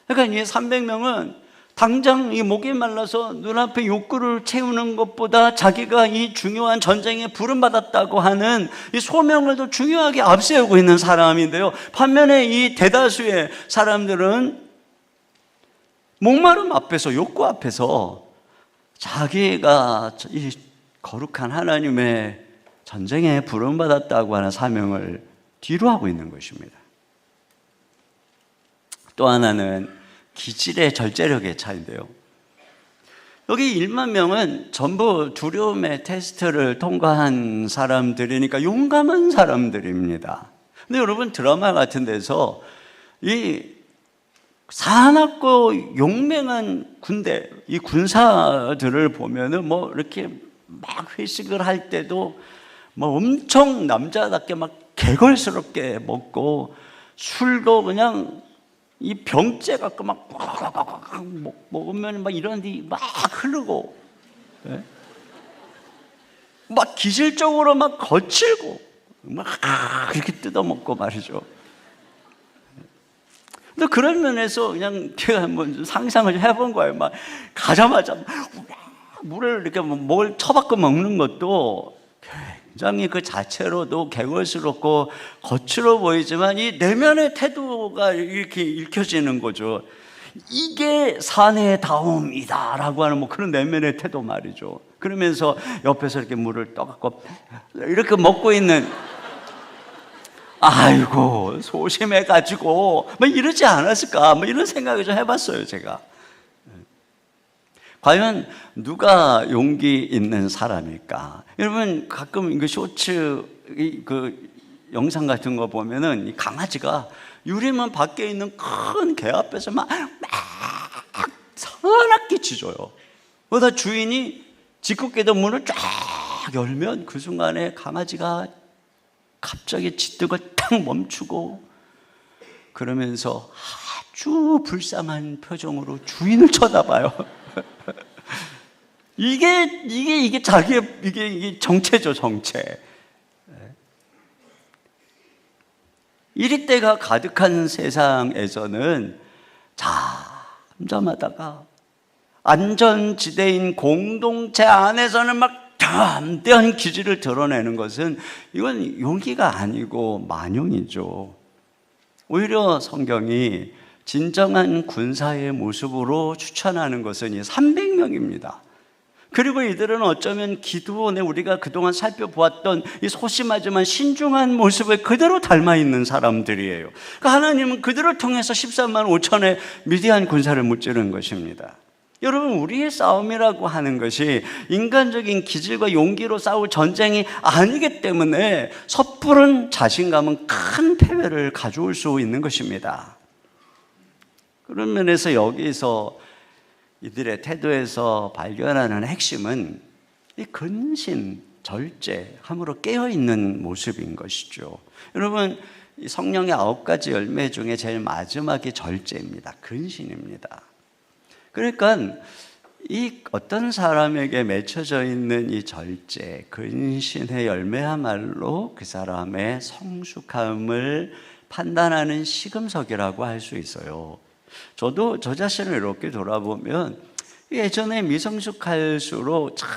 그러니까 이 300명은 당장 이 목이 말라서 눈앞에 욕구를 채우는 것보다 자기가 이 중요한 전쟁에 부름받았다고 하는 이 소명을 더 중요하게 앞세우고 있는 사람인데요. 반면에 이 대다수의 사람들은 목마름 앞에서, 욕구 앞에서 자기가 이 거룩한 하나님의 전쟁에 부름받았다고 하는 사명을 뒤로 하고 있는 것입니다. 또 하나는 기질의 절제력의 차이인데요. 여기 1만 명은 전부 두려움의 테스트를 통과한 사람들이니까 용감한 사람들입니다. 근데 여러분, 드라마 같은 데서 이 사납고 용맹한 군대, 이 군사들을 보면은 뭐 이렇게 막 회식을 할 때도 뭐 엄청 남자답게 막 개걸스럽게 먹고, 술도 그냥 이 병째 갖고 막 먹으면 막 이런 데 막 흐르고, 네? 막 기질적으로 막 거칠고 막 이렇게 뜯어먹고 말이죠. 근데 그런 면에서 그냥 제가 한번 상상을 해본 거예요. 막 가자마자 물을 이렇게 뭘 쳐박고 먹는 것도 굉장히 그 자체로도 개걸스럽고 거칠어 보이지만 이 내면의 태도가 이렇게 읽혀지는 거죠. 이게 사내의 다움이다 라고 하는 뭐 그런 내면의 태도 말이죠. 그러면서 옆에서 이렇게 물을 떠갖고 이렇게 먹고 있는, 아이고 소심해가지고 뭐 이러지 않았을까, 뭐 이런 생각을 좀 해봤어요 제가. 과연 누가 용기 있는 사람일까? 여러분, 가끔 그 쇼츠 그 영상 같은 거 보면은 이 강아지가 유리문 밖에 있는 큰 개 앞에서 막 사납게 짖어요. 그러다 주인이 짓궂게도 문을 쫙 열면 그 순간에 강아지가 갑자기 짖는 걸 탁 멈추고 그러면서 아주 불쌍한 표정으로 주인을 쳐다봐요. 이게 자기의 이게 정체죠, 정체. 이리때가 가득한 세상에서는 잠잠하다가 안전지대인 공동체 안에서는 막 담대한 기질을 드러내는 것은 이건 용기가 아니고 만용이죠. 오히려 성경이 진정한 군사의 모습으로 추천하는 것은 이 300명입니다. 그리고 이들은 어쩌면 기드온에 우리가 그동안 살펴보았던 이 소심하지만 신중한 모습을 그대로 닮아있는 사람들이에요. 그러니까 하나님은 그들을 통해서 13만 5천의 미디안 군사를 무찌른 것입니다. 여러분, 우리의 싸움이라고 하는 것이 인간적인 기질과 용기로 싸울 전쟁이 아니기 때문에 섣부른 자신감은 큰 패배를 가져올 수 있는 것입니다. 그런 면에서 여기서 이들의 태도에서 발견하는 핵심은 이 근신, 절제함으로 깨어있는 모습인 것이죠. 여러분, 이 성령의 9가지 열매 중에 제일 마지막이 절제입니다. 근신입니다. 그러니까 이 어떤 사람에게 맺혀져 있는 이 절제, 근신의 열매야말로 그 사람의 성숙함을 판단하는 시금석이라고 할 수 있어요. 저도 저 자신을 이렇게 돌아보면 예전에 미성숙할수록 참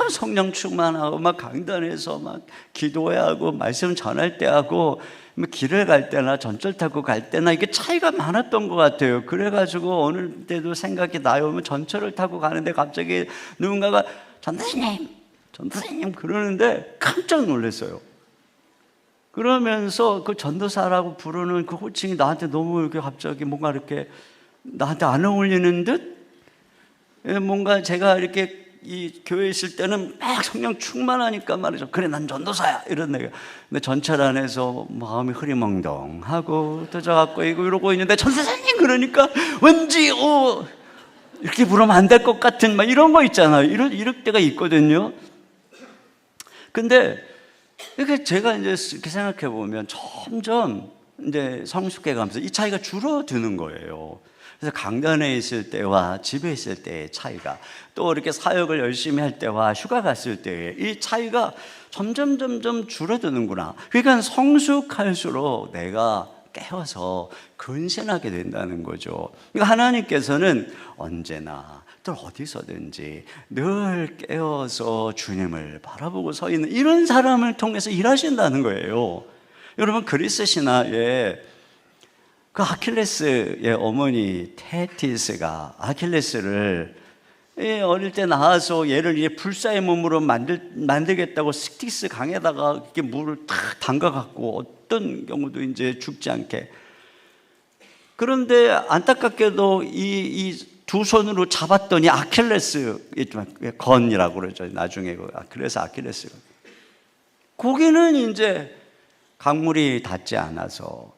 성령 충만하고 막 강단에서 막 기도해야 하고 말씀 전할 때 하고 길을 갈 때나 전철 타고 갈 때나 이게 차이가 많았던 것 같아요. 그래가지고 어느 때도 생각이 나요. 전철을 타고 가는데 갑자기 누군가가 전도사님 그러는데 깜짝 놀랐어요. 그러면서 그 전도사라고 부르는 그 호칭이 나한테 너무 이렇게 갑자기 뭔가 이렇게 나한테 안 어울리는 듯? 뭔가 제가 이렇게 이 교회에 있을 때는 막 성령 충만하니까 말이죠. 그래, 난 전도사야. 이런 내가. 근데 전철 안에서 마음이 흐리멍덩하고 떠져갖고 이러고 있는데 전도사님 그러니까 왠지 이렇게 부르면 안 될 것 같은 막 이런 거 있잖아요. 이럴 때가 있거든요. 근데 이렇게 제가 이제 이렇게 생각해 보면 점점 이제 성숙해 가면서 이 차이가 줄어드는 거예요. 그래서 강단에 있을 때와 집에 있을 때의 차이가, 또 이렇게 사역을 열심히 할 때와 휴가 갔을 때의 이 차이가 점점 줄어드는구나. 그러니까 성숙할수록 내가 깨어서 근신하게 된다는 거죠. 그러니까 하나님께서는 언제나 또 어디서든지 늘 깨어서 주님을 바라보고 서 있는 이런 사람을 통해서 일하신다는 거예요. 여러분, 그리스 신화에 그 아킬레스의 어머니 테티스가 아킬레스를 어릴 때 나와서 얘를 이제 불사의 몸으로 만들겠다고 스틱스 강에다가 이렇게 물을 탁 담가갖고 어떤 경우도 이제 죽지 않게. 그런데 안타깝게도 이 두 손으로 잡았더니 아킬레스 건이라고 그러죠. 나중에 그래서 아킬레스. 거기는 이제 강물이 닿지 않아서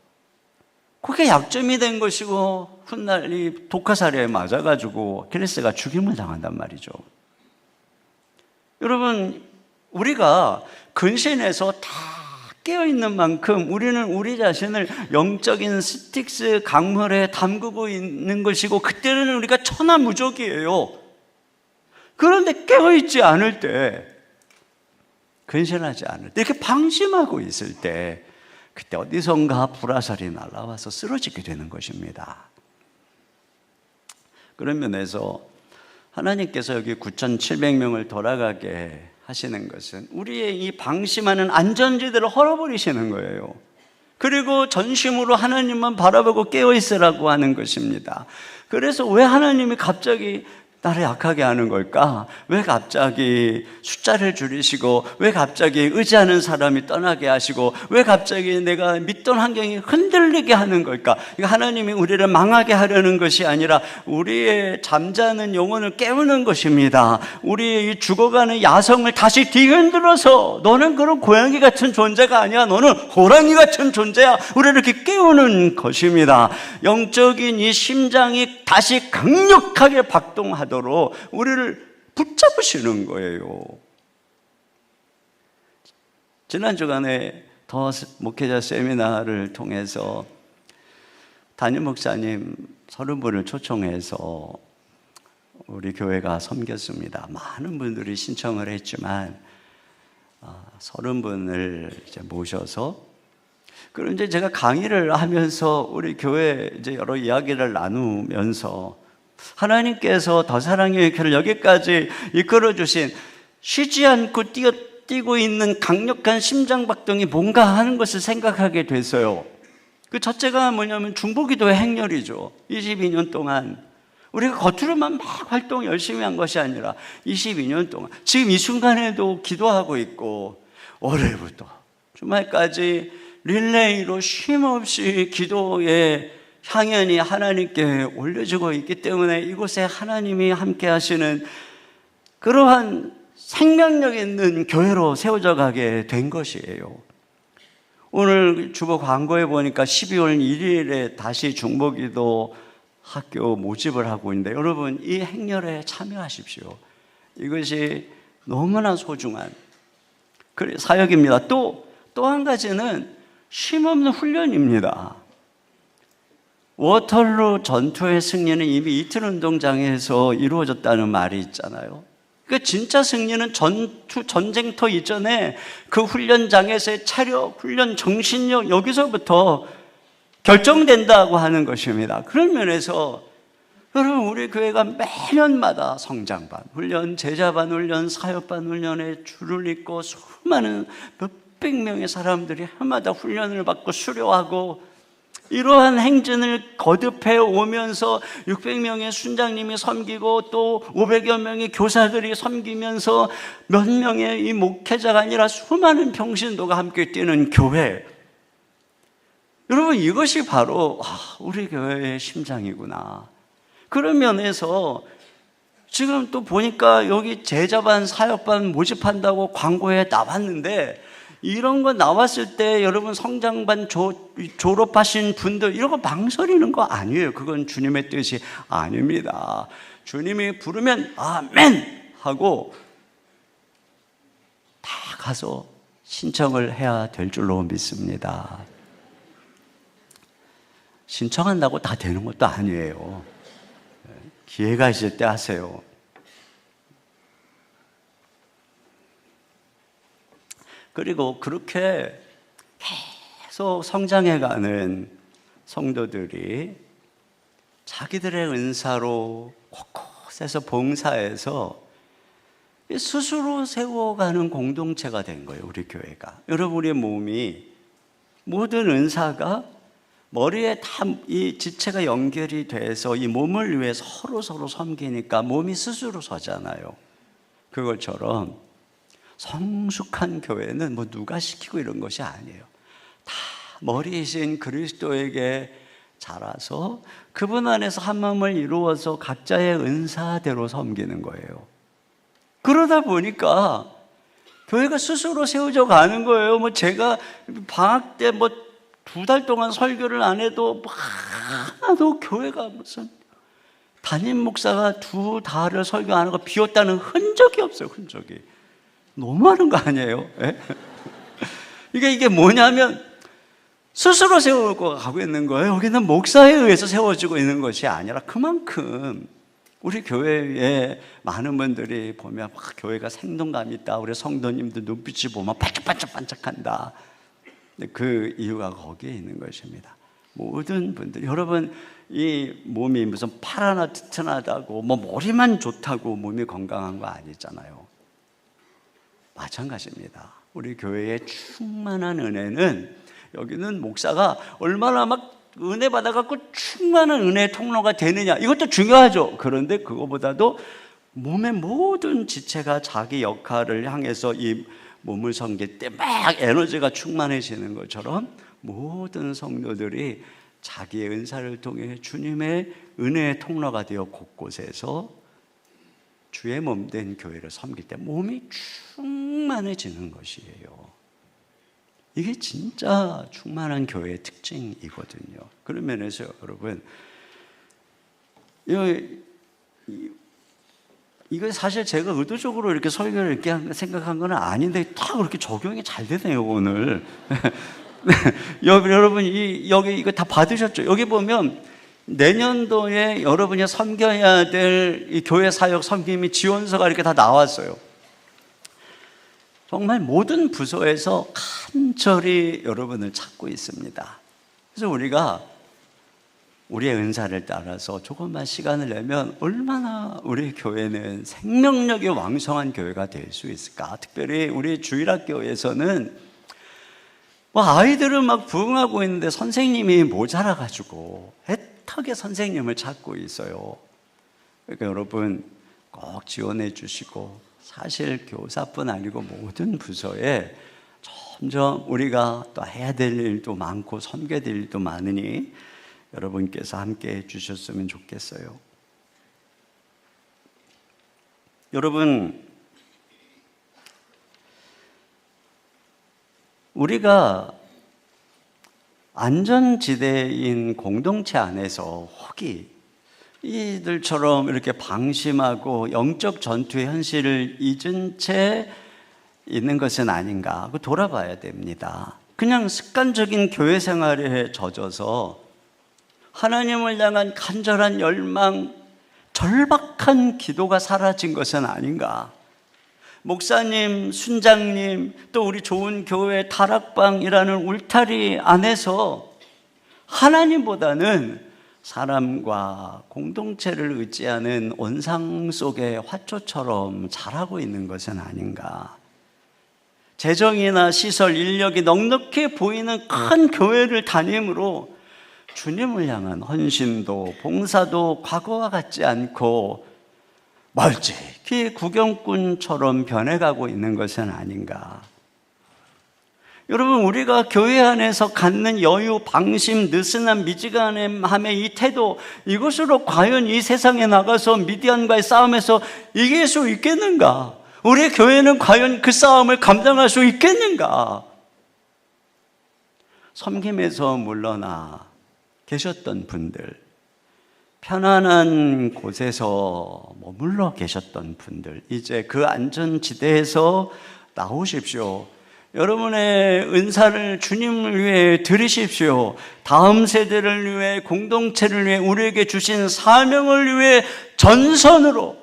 그게 약점이 된 것이고 훗날 이 독화살에 맞아가지고 아킬레스가 죽임을 당한단 말이죠. 여러분, 우리가 근신에서 다 깨어있는 만큼 우리는 우리 자신을 영적인 스틱스 강물에 담그고 있는 것이고, 그때는 우리가 천하무적이에요. 그런데 깨어있지 않을 때, 근신하지 않을 때, 이렇게 방심하고 있을 때, 그때 어디선가 불화살이 날아와서 쓰러지게 되는 것입니다. 그런 면에서 하나님께서 여기 9,700명을 돌아가게 하시는 것은 우리의 이 방심하는 안전지대를 헐어버리시는 거예요. 그리고 전심으로 하나님만 바라보고 깨어있으라고 하는 것입니다. 그래서 왜 하나님이 갑자기 나를 약하게 하는 걸까? 왜 갑자기 숫자를 줄이시고, 왜 갑자기 의지하는 사람이 떠나게 하시고, 왜 갑자기 내가 믿던 환경이 흔들리게 하는 걸까? 하나님이 우리를 망하게 하려는 것이 아니라 우리의 잠자는 영혼을 깨우는 것입니다. 우리의 이 죽어가는 야성을 다시 뒤흔들어서, 너는 그런 고양이 같은 존재가 아니야, 너는 호랑이 같은 존재야, 우리를 이렇게 깨우는 것입니다. 영적인 이 심장이 다시 강력하게 박동하도록 우리를 붙잡으시는 거예요. 지난 주간에 더 목회자 세미나를 통해서 담임 목사님 30분을 초청해서 우리 교회가 섬겼습니다. 많은 분들이 신청을 했지만 30분을 이제 모셔서, 그런데 제가 강의를 하면서 우리 교회 이제 여러 이야기를 나누면서 하나님께서 더 사랑의 교회를 여기까지 이끌어 주신, 쉬지 않고 뛰고 있는 강력한 심장박동이 뭔가 하는 것을 생각하게 됐어요. 그 첫째가 뭐냐면 중보기도의 행렬이죠. 22년 동안 우리가 겉으로만 막 활동 열심히 한 것이 아니라 22년 동안, 지금 이 순간에도 기도하고 있고, 월요일부터 주말까지 릴레이로 쉼없이 기도에 향연이 하나님께 올려지고 있기 때문에 이곳에 하나님이 함께 하시는 그러한 생명력 있는 교회로 세워져 가게 된 것이에요. 오늘 주보 광고에 보니까 12월 1일에 다시 중보기도 학교 모집을 하고 있는데, 여러분 이 행렬에 참여하십시오. 이것이 너무나 소중한 사역입니다. 또 한 가지는 쉼없는 훈련입니다. 워털루 전투의 승리는 이미 이틀 운동장에서 이루어졌다는 말이 있잖아요. 그러니까 진짜 승리는 전쟁터 이전에 그 훈련장에서의 체력, 훈련 정신력, 여기서부터 결정된다고 하는 것입니다. 그런 면에서 여러분, 우리 교회가 매년마다 성장반 훈련, 제자반 훈련, 사역반 훈련에 줄을 잇고 수많은 몇백 명의 사람들이 해마다 훈련을 받고 수료하고, 이러한 행진을 거듭해 오면서 600명의 순장님이 섬기고 또 500여 명의 교사들이 섬기면서 몇 명의 이 목회자가 아니라 수많은 평신도가 함께 뛰는 교회. 여러분, 이것이 바로 우리 교회의 심장이구나. 그런 면에서 지금 또 보니까 여기 제자반, 사역반 모집한다고 광고에 나왔는데, 이런 거 나왔을 때 여러분 성장반 졸업하신 분들 이런 거 망설이는 거 아니에요. 그건 주님의 뜻이 아닙니다. 주님이 부르면 아멘 하고 다 가서 신청을 해야 될 줄로 믿습니다. 신청한다고 다 되는 것도 아니에요. 기회가 있을 때 하세요. 그리고 그렇게 계속 성장해가는 성도들이 자기들의 은사로 곳곳에서 봉사해서 스스로 세워가는 공동체가 된 거예요, 우리 교회가. 여러분, 우리의 몸이 모든 은사가 머리에 다 이 지체가 연결이 돼서 이 몸을 위해 서로 섬기니까 몸이 스스로 서잖아요. 그것처럼 성숙한 교회는 뭐 누가 시키고 이런 것이 아니에요. 다 머리이신 그리스도에게 자라서 그분 안에서 한 마음을 이루어서 각자의 은사대로 섬기는 거예요. 그러다 보니까 교회가 스스로 세워져 가는 거예요. 뭐 제가 방학 때 뭐 2달 동안 설교를 안 해도 하나도 교회가 무슨 담임 목사가 2달을 설교 안 하고 비웠다는 흔적이 없어요. 흔적이. 너무하는 거 아니에요? 이게 뭐냐면 스스로 세우고 가고 있는 거예요. 여기는 목사에 의해서 세워지고 있는 것이 아니라 그만큼 우리 교회에 많은 분들이 보면 교회가 생동감이 있다. 우리 성도님들 눈빛이 보면 반짝반짝반짝한다. 그 이유가 거기에 있는 것입니다. 모든 분들, 여러분 이 몸이 무슨 파라나 튼튼하다고 뭐 머리만 좋다고 몸이 건강한 거 아니잖아요. 마찬가지입니다. 우리 교회의 충만한 은혜는 여기는 목사가 얼마나 막 은혜 받아갖고 충만한 은혜의 통로가 되느냐, 이것도 중요하죠. 그런데 그거보다도 몸의 모든 지체가 자기 역할을 향해서 이 몸을 섬길 때 막 에너지가 충만해지는 것처럼 모든 성도들이 자기의 은사를 통해 주님의 은혜의 통로가 되어 곳곳에서 주의 몸 된 교회를 섬길 때 몸이 충만해지는 것이에요. 이게 진짜 충만한 교회의 특징이거든요. 그런 면에서 여러분, 이거 사실 제가 의도적으로 이렇게 설교를 이렇게 생각한 건 아닌데 다 그렇게 적용이 잘 되네요, 오늘. 여러분, 여기 이거 다 받으셨죠? 여기 보면 내년도에 여러분이 섬겨야 될 이 교회 사역 섬김이 지원서가 이렇게 다 나왔어요. 정말 모든 부서에서 간절히 여러분을 찾고 있습니다. 그래서 우리가 우리의 은사를 따라서 조금만 시간을 내면 얼마나 우리 교회는 생명력이 왕성한 교회가 될 수 있을까? 특별히 우리 주일학교에서는 뭐 아이들은 막 부흥하고 있는데 선생님이 모자라가지고 애타게 선생님을 찾고 있어요. 그러니까 여러분 꼭 지원해 주시고, 사실 교사뿐 아니고 모든 부서에 점점 우리가 또 해야 될 일도 많고 섬겨야 될 일도 많으니 여러분께서 함께 해 주셨으면 좋겠어요. 여러분, 우리가 안전지대인 공동체 안에서 혹이 이들처럼 이렇게 방심하고 영적 전투의 현실을 잊은 채 있는 것은 아닌가 하고 돌아봐야 됩니다. 그냥 습관적인 교회 생활에 젖어서 하나님을 향한 간절한 열망, 절박한 기도가 사라진 것은 아닌가. 목사님, 순장님, 또 우리 좋은 교회 다락방이라는 울타리 안에서 하나님보다는 사람과 공동체를 의지하는 온상 속의 화초처럼 자라고 있는 것은 아닌가. 재정이나 시설, 인력이 넉넉해 보이는 큰 교회를 다님으로 주님을 향한 헌신도 봉사도 과거와 같지 않고 멀찍이 구경꾼처럼 변해가고 있는 것은 아닌가. 여러분, 우리가 교회 안에서 갖는 여유, 방심, 느슨한 미지근함의 이 태도, 이것으로 과연 이 세상에 나가서 미디안과의 싸움에서 이길 수 있겠는가? 우리 교회는 과연 그 싸움을 감당할 수 있겠는가? 섬김에서 물러나 계셨던 분들, 편안한 곳에서 머물러 계셨던 분들, 이제 그 안전지대에서 나오십시오. 여러분의 은사를 주님을 위해 드리십시오. 다음 세대를 위해, 공동체를 위해, 우리에게 주신 사명을 위해 전선으로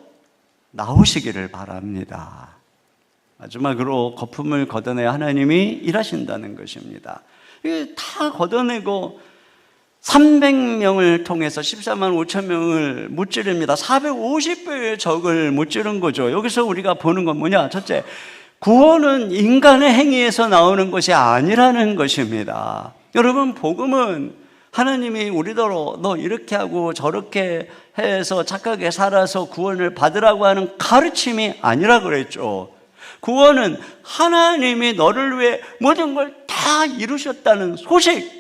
나오시기를 바랍니다. 마지막으로 거품을 걷어내야 하나님이 일하신다는 것입니다. 이게 다 걷어내고 300명을 통해서 14만 5천 명을 무찌릅니다. 450배의 적을 무찌른 거죠. 여기서 우리가 보는 건 뭐냐? 첫째, 구원은 인간의 행위에서 나오는 것이 아니라는 것입니다. 여러분, 복음은 하나님이 우리더러 너 이렇게 하고 저렇게 해서 착하게 살아서 구원을 받으라고 하는 가르침이 아니라 그랬죠. 구원은 하나님이 너를 위해 모든 걸 다 이루셨다는 소식.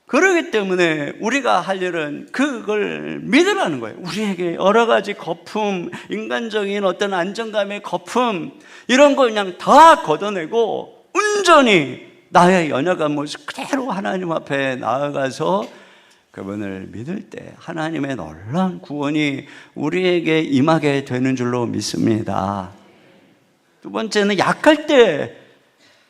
그렇기 때문에 우리가 할 일은 그걸 믿으라는 거예요. 우리에게 여러 가지 거품, 인간적인 어떤 안정감의 거품, 이런 걸 그냥 다 걷어내고 온전히 나의 연약한 모습 그대로 하나님 앞에 나아가서 그분을 믿을 때 하나님의 놀라운 구원이 우리에게 임하게 되는 줄로 믿습니다. 두 번째는 약할 때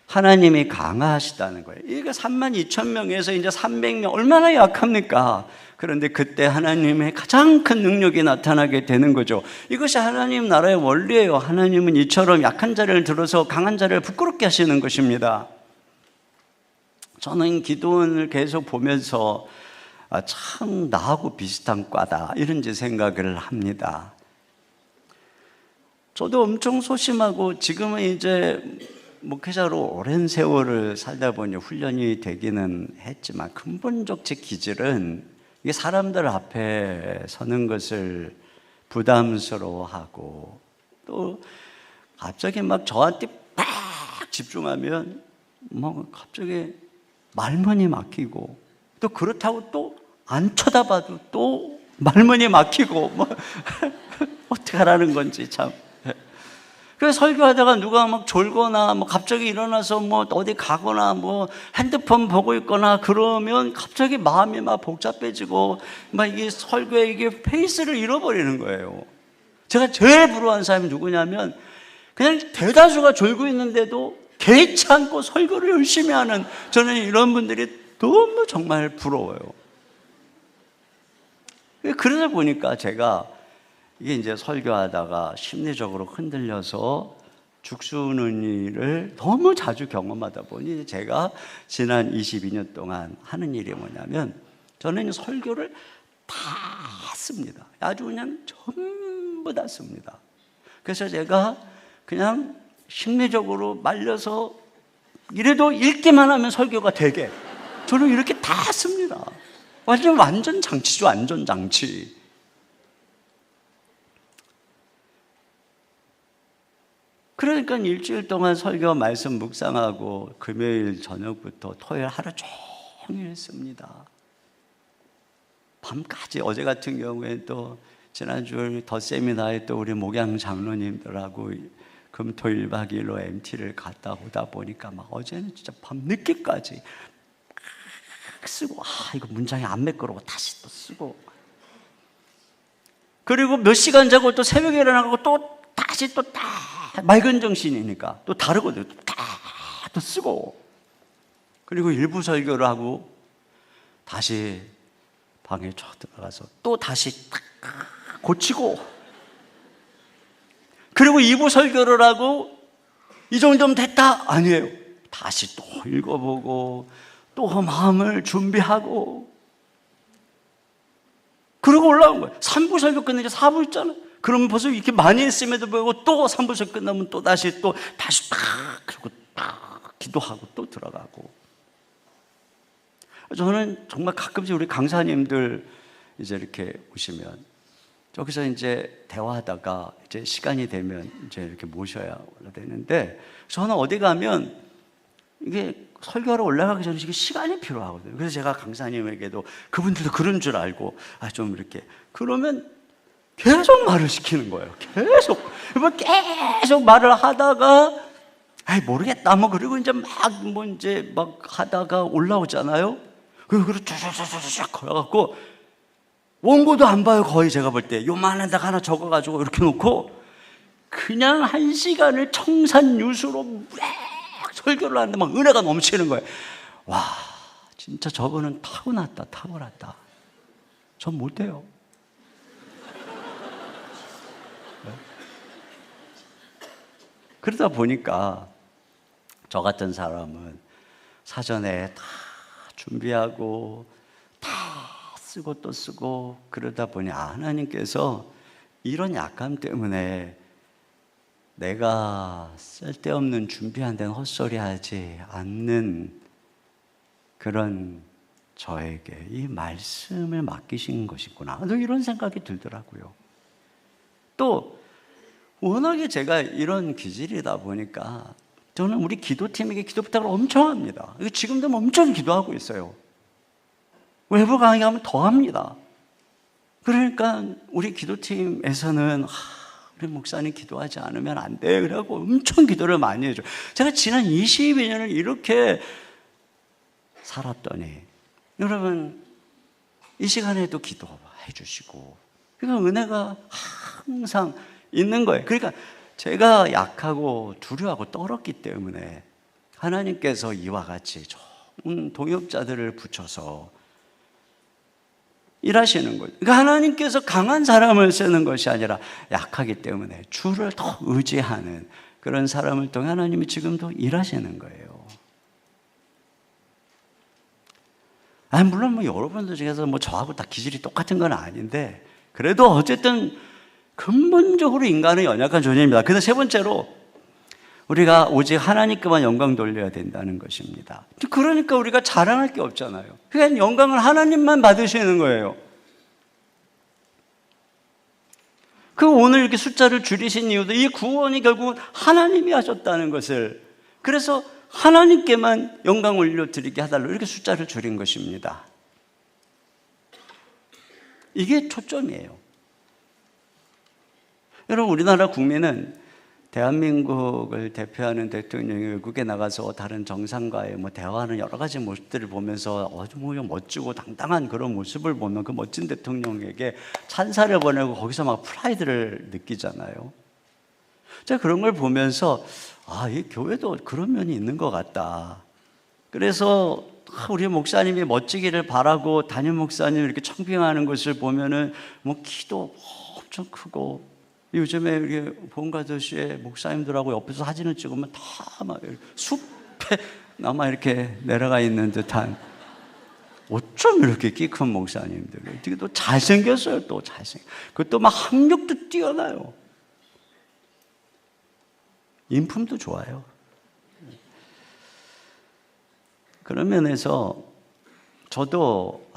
하나님이 강하시다는 거예요. 이게 32,000명에서 이제 300명, 얼마나 약합니까? 그런데 그때 하나님의 가장 큰 능력이 나타나게 되는 거죠. 이것이 하나님 나라의 원리예요. 하나님은 이처럼 약한 자를 들어서 강한 자를 부끄럽게 하시는 것입니다. 저는 기도원을 계속 보면서 참 나하고 비슷한 과다, 이런 생각을 합니다. 저도 엄청 소심하고 지금은 이제 목회자로 오랜 세월을 살다 보니 훈련이 되기는 했지만 근본적 제 기질은 이게 사람들 앞에 서는 것을 부담스러워하고 또 갑자기 막 저한테 막 집중하면 뭐 갑자기 말문이 막히고 또 그렇다고 또 안 쳐다봐도 또 말문이 막히고 뭐 어떻게 하라는 건지 참. 그래서 설교하다가 누가 막 졸거나 뭐 갑자기 일어나서 뭐 어디 가거나 뭐 핸드폰 보고 있거나 그러면 갑자기 마음이 막 복잡해지고 막 이게 설교에 이게 페이스를 잃어버리는 거예요. 제가 제일 부러워하는 사람이 누구냐면 그냥 대다수가 졸고 있는데도 개의치 않고 설교를 열심히 하는, 저는 이런 분들이 너무 정말 부러워요. 그러다 보니까 제가 이게 이제 설교하다가 심리적으로 흔들려서 죽수는 일을 너무 자주 경험하다 보니 제가 지난 22년 동안 하는 일이 뭐냐면 저는 설교를 다 씁니다. 아주 그냥 전부 다 씁니다. 그래서 제가 그냥 심리적으로 말려서 이래도 읽기만 하면 설교가 되게 저는 이렇게 다 씁니다. 완전 장치죠. 완전 장치. 그러니까 일주일 동안 설교 말씀 묵상하고 금요일 저녁부터 토요일 하루 종일 했습니다. 밤까지. 어제 같은 경우에 또 지난주 더 세미나에 또 우리 목양 장로님들하고 금토일 1박 2일로 MT를 갔다 오다 보니까 막 어제는 진짜 밤 늦게까지 쓰고 이거 문장이 안 매끄러워 다시 또 쓰고, 그리고 몇 시간 자고 또 새벽에 일어나고 또 다시 또 맑은 정신이니까 또 다르거든요. 또 쓰고, 그리고 일부 설교를 하고 다시 방에 쫙 들어가서 또 다시 고치고, 그리고 2부 설교를 하고 이 정도면 됐다? 아니에요. 다시 또 읽어보고 또 마음을 준비하고 그러고 올라온 거예요. 3부 설교 끝내자 4부 있잖아요. 그러면 벌써 이렇게 많이 했음에도 불구하고 또 3부 설교 끝나면 또 다시 그리고 기도하고 또 들어가고. 저는 정말 가끔씩 우리 강사님들 이제 이렇게 오시면 저기서 이제 대화하다가 이제 시간이 되면 이제 이렇게 모셔야 되는데, 저는 어디 가면 이게 설교하러 올라가기 전에 시간이 필요하거든요. 그래서 제가 강사님에게도 그분들도 그런 줄 알고 좀 이렇게 그러면 계속 말을 시키는 거예요. 계속 말을 하다가 모르겠다 뭐 그리고 이제 막 하다가 올라오잖아요. 그리고 쫙쫙쫙쫙 걸어갖고 원고도 안 봐요. 거의 제가 볼 때 요만한 데가 하나 적어가지고 이렇게 놓고 그냥 1시간을 청산유수로 설교를 하는데 막 은혜가 넘치는 거예요. 와, 진짜 저분은 타고났다. 전 못해요. 그러다 보니까 저 같은 사람은 사전에 다 준비하고 다 쓰고 또 쓰고 그러다 보니 하나님께서 이런 약함 때문에 내가 쓸데없는 준비한 데는 헛소리 하지 않는 그런 저에게 이 말씀을 맡기신 것이구나. 이런 생각이 들더라고요. 또 워낙에 제가 이런 기질이다 보니까 저는 우리 기도팀에게 기도 부탁을 엄청 합니다. 지금도 엄청 기도하고 있어요. 외부 강의하면 더 합니다. 그러니까 우리 기도팀에서는 우리 목사님 기도하지 않으면 안 돼. 그래갖고 엄청 기도를 많이 해줘요. 제가 지난 22년을 이렇게 살았더니 여러분 이 시간에도 기도해 주시고 그러니까 은혜가 항상 있는 거예요. 그러니까 제가 약하고 두려워하고 떨었기 때문에 하나님께서 이와 같이 좋은 동역자들을 붙여서 일하시는 거예요. 그러니까 하나님께서 강한 사람을 쓰는 것이 아니라 약하기 때문에 주를 더 의지하는 그런 사람을 통해 하나님이 지금도 일하시는 거예요. 물론 뭐 여러분들 중에서 뭐 저하고 다 기질이 똑같은 건 아닌데 그래도 어쨌든 근본적으로 인간은 연약한 존재입니다. 그래서 세 번째로 우리가 오직 하나님께만 영광 돌려야 된다는 것입니다. 그러니까 우리가 자랑할 게 없잖아요. 그냥 영광을 하나님만 받으시는 거예요. 오늘 이렇게 숫자를 줄이신 이유도 이 구원이 결국은 하나님이 하셨다는 것을, 그래서 하나님께만 영광 올려드리게 하달라고 이렇게 숫자를 줄인 것입니다. 이게 초점이에요. 여러분, 우리나라 국민은 대한민국을 대표하는 대통령이 외국에 나가서 다른 정상과의 대화하는 여러 가지 모습들을 보면서 아주 멋지고 당당한 그런 모습을 보면 그 멋진 대통령에게 찬사를 보내고 거기서 막 프라이드를 느끼잖아요. 제가 그런 걸 보면서 이 교회도 그런 면이 있는 것 같다. 그래서 우리 목사님이 멋지기를 바라고 담임 목사님 이렇게 청빙하는 것을 보면은 키도 엄청 크고, 요즘에 우리 본가도시에 목사님들하고 옆에서 사진을 찍으면 다 막 숲에 남아 이렇게 내려가 있는 듯한, 어쩜 이렇게 키 큰 목사님들이 되게 또 잘생겼어요. 또 잘생겨. 그것도 막 학력도 뛰어나요. 인품도 좋아요. 그런 면에서 저도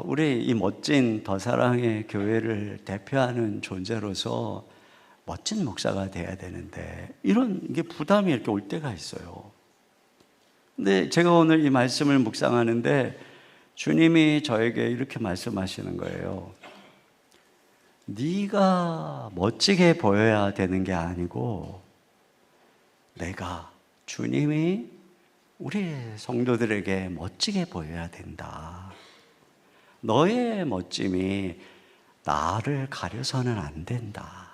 우리 이 멋진 더 사랑의 교회를 대표하는 존재로서 멋진 목사가 돼야 되는데 이런 게 부담이 이렇게 올 때가 있어요. 근데 제가 오늘 이 말씀을 묵상하는데 주님이 저에게 이렇게 말씀하시는 거예요. 네가 멋지게 보여야 되는 게 아니고 내가, 주님이 우리 성도들에게 멋지게 보여야 된다. 너의 멋짐이 나를 가려서는 안 된다.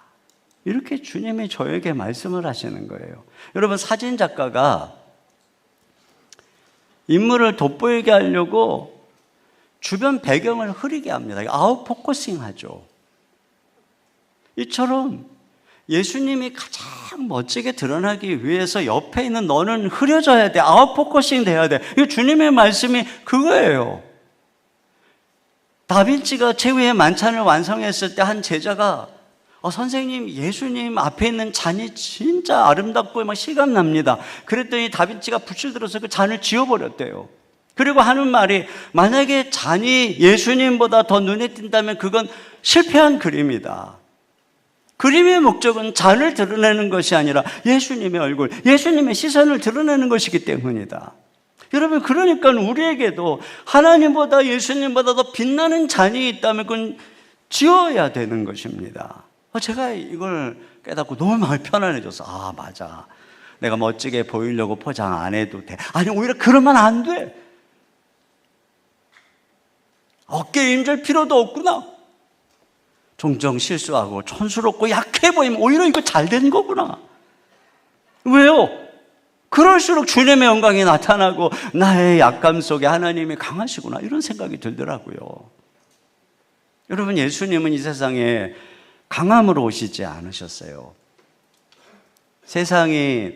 이렇게 주님이 저에게 말씀을 하시는 거예요. 여러분, 사진 작가가 인물을 돋보이게 하려고 주변 배경을 흐리게 합니다. 아웃포커싱 하죠. 이처럼 예수님이 가장 멋지게 드러나기 위해서 옆에 있는 너는 흐려져야 돼. 아웃포커싱 돼야 돼. 이 주님의 말씀이 그거예요. 다빈치가 최후의 만찬을 완성했을 때 한 제자가 선생님, 예수님 앞에 있는 잔이 진짜 아름답고 막 실감납니다. 그랬더니 다빈치가 붓을 들어서 그 잔을 지워버렸대요. 그리고 하는 말이, 만약에 잔이 예수님보다 더 눈에 띈다면 그건 실패한 그림이다. 그림의 목적은 잔을 드러내는 것이 아니라 예수님의 얼굴, 예수님의 시선을 드러내는 것이기 때문이다. 여러분, 그러니까 우리에게도 하나님보다 예수님보다 더 빛나는 잔이 있다면 그건 지워야 되는 것입니다. 제가 이걸 깨닫고 너무 마음이 편안해져서 맞아, 내가 멋지게 보이려고 포장 안 해도 돼. 아니, 오히려 그러면 안 돼. 어깨에 힘줄 필요도 없구나. 종종 실수하고 촌스럽고 약해 보이면 오히려 이거 잘 된 거구나. 왜요? 그럴수록 주님의 영광이 나타나고 나의 약감 속에 하나님이 강하시구나, 이런 생각이 들더라고요. 여러분, 예수님은 이 세상에 강함으로 오시지 않으셨어요. 세상이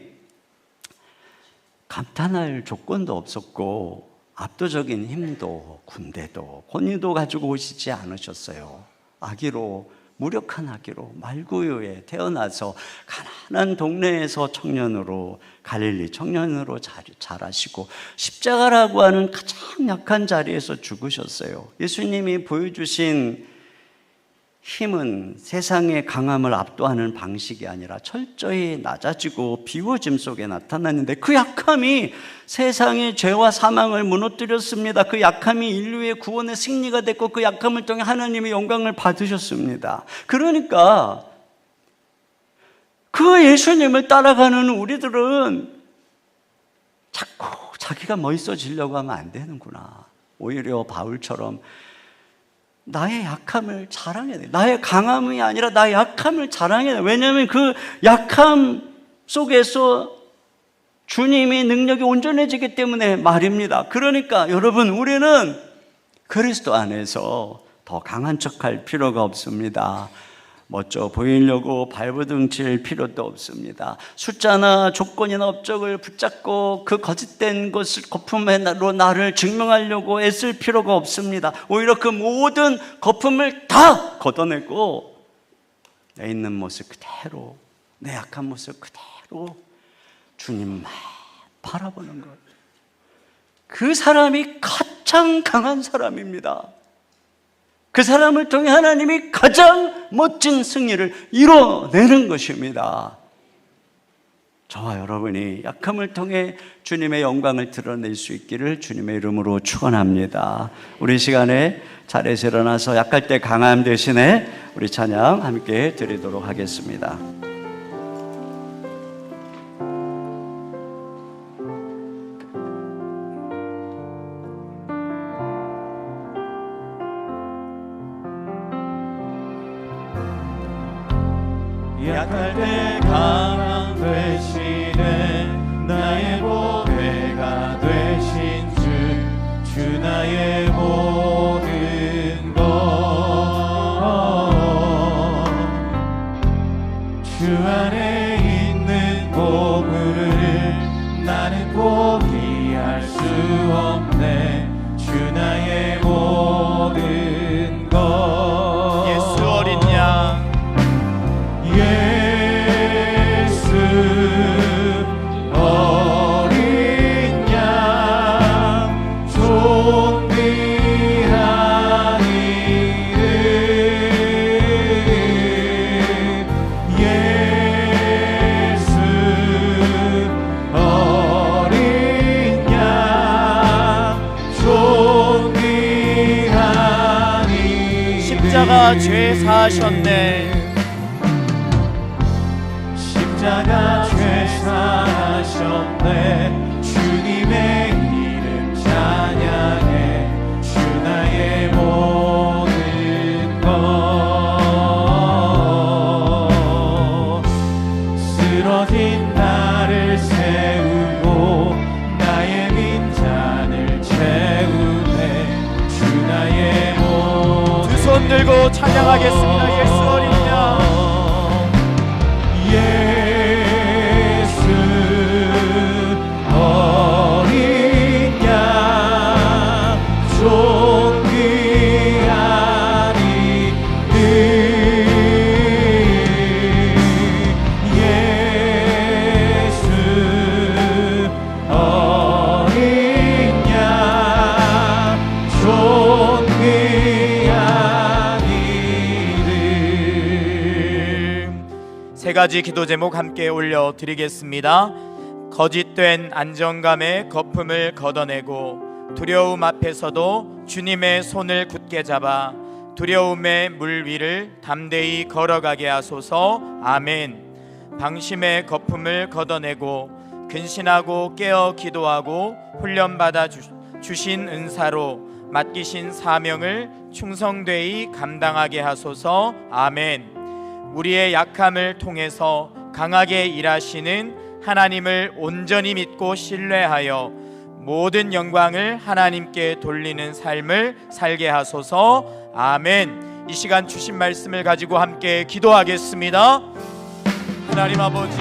감탄할 조건도 없었고 압도적인 힘도 군대도 권위도 가지고 오시지 않으셨어요. 아기로 무력한 말구유에 태어나서 가난한 동네에서 청년으로, 갈릴리 청년으로 자라시고 십자가라고 하는 가장 약한 자리에서 죽으셨어요. 예수님이 보여주신 힘은 세상의 강함을 압도하는 방식이 아니라 철저히 낮아지고 비워짐 속에 나타났는데, 그 약함이 세상의 죄와 사망을 무너뜨렸습니다. 그 약함이 인류의 구원의 승리가 됐고, 그 약함을 통해 하나님의 영광을 받으셨습니다. 그러니까 그 예수님을 따라가는 우리들은 자꾸 자기가 멋있어지려고 하면 안 되는구나. 오히려 바울처럼 나의 약함을 자랑해야 돼. 나의 강함이 아니라 나의 약함을 자랑해야 돼. 왜냐하면 그 약함 속에서 주님의 능력이 온전해지기 때문에 말입니다. 그러니까 여러분, 우리는 그리스도 안에서 더 강한 척할 필요가 없습니다. 멋져 보이려고 발버둥 칠 필요도 없습니다. 숫자나 조건이나 업적을 붙잡고 그 거짓된 것을 거품으로 나를 증명하려고 애쓸 필요가 없습니다. 오히려 그 모든 거품을 다 걷어내고 내 있는 모습 그대로, 내 약한 모습 그대로 주님만 바라보는 것. 그 사람이 가장 강한 사람입니다. 그 사람을 통해 하나님이 가장 멋진 승리를 이뤄내는 것입니다. 저와 여러분이 약함을 통해 주님의 영광을 드러낼 수 있기를 주님의 이름으로 축원합니다. 우리 시간에 자리에서 일어나서 약할 때 강함 대신에 우리 찬양 함께 드리도록 하겠습니다. 약할 때 강함 되시네 나의 보배가 되신 주 나의 모든 것 주 안에 있는 보물을 나는 포기할 수 없네 주 나의 모든 것 예수 어린 양 예수 어린 양 존귀한 이름 예수 어린 양 존귀한 이름 십자가 죄 사하셨네 십자가 죄 사하셨네 주님의 이름 찬양해 주 나의 모든 것 쓰러진 나를 세우고 나의 빈잔을 채우네 주 나의 모든 두 손 들고 찬양하겠습니다. 예수 어린 양 예수 어린 양 존귀한 이름 예수 어린 양 존귀한 이름. 세 가지 기도 제목 함께 올려드리겠습니다. 거짓된 안정감의 거품을 걷어내고 두려움 앞에서도 주님의 손을 굳게 잡아 두려움의 물 위를 담대히 걸어가게 하소서. 아멘. 방심의 거품을 걷어내고 근신하고 깨어 기도하고 훈련받아 주신 은사로 맡기신 사명을 충성되이 감당하게 하소서. 아멘. 우리의 약함을 통해서 강하게 일하시는 하나님을 온전히 믿고 신뢰하여 모든 영광을 하나님께 돌리는 삶을 살게 하소서. 아멘. 이 시간 주신 말씀을 가지고 함께 기도하겠습니다. 하나님 아버지,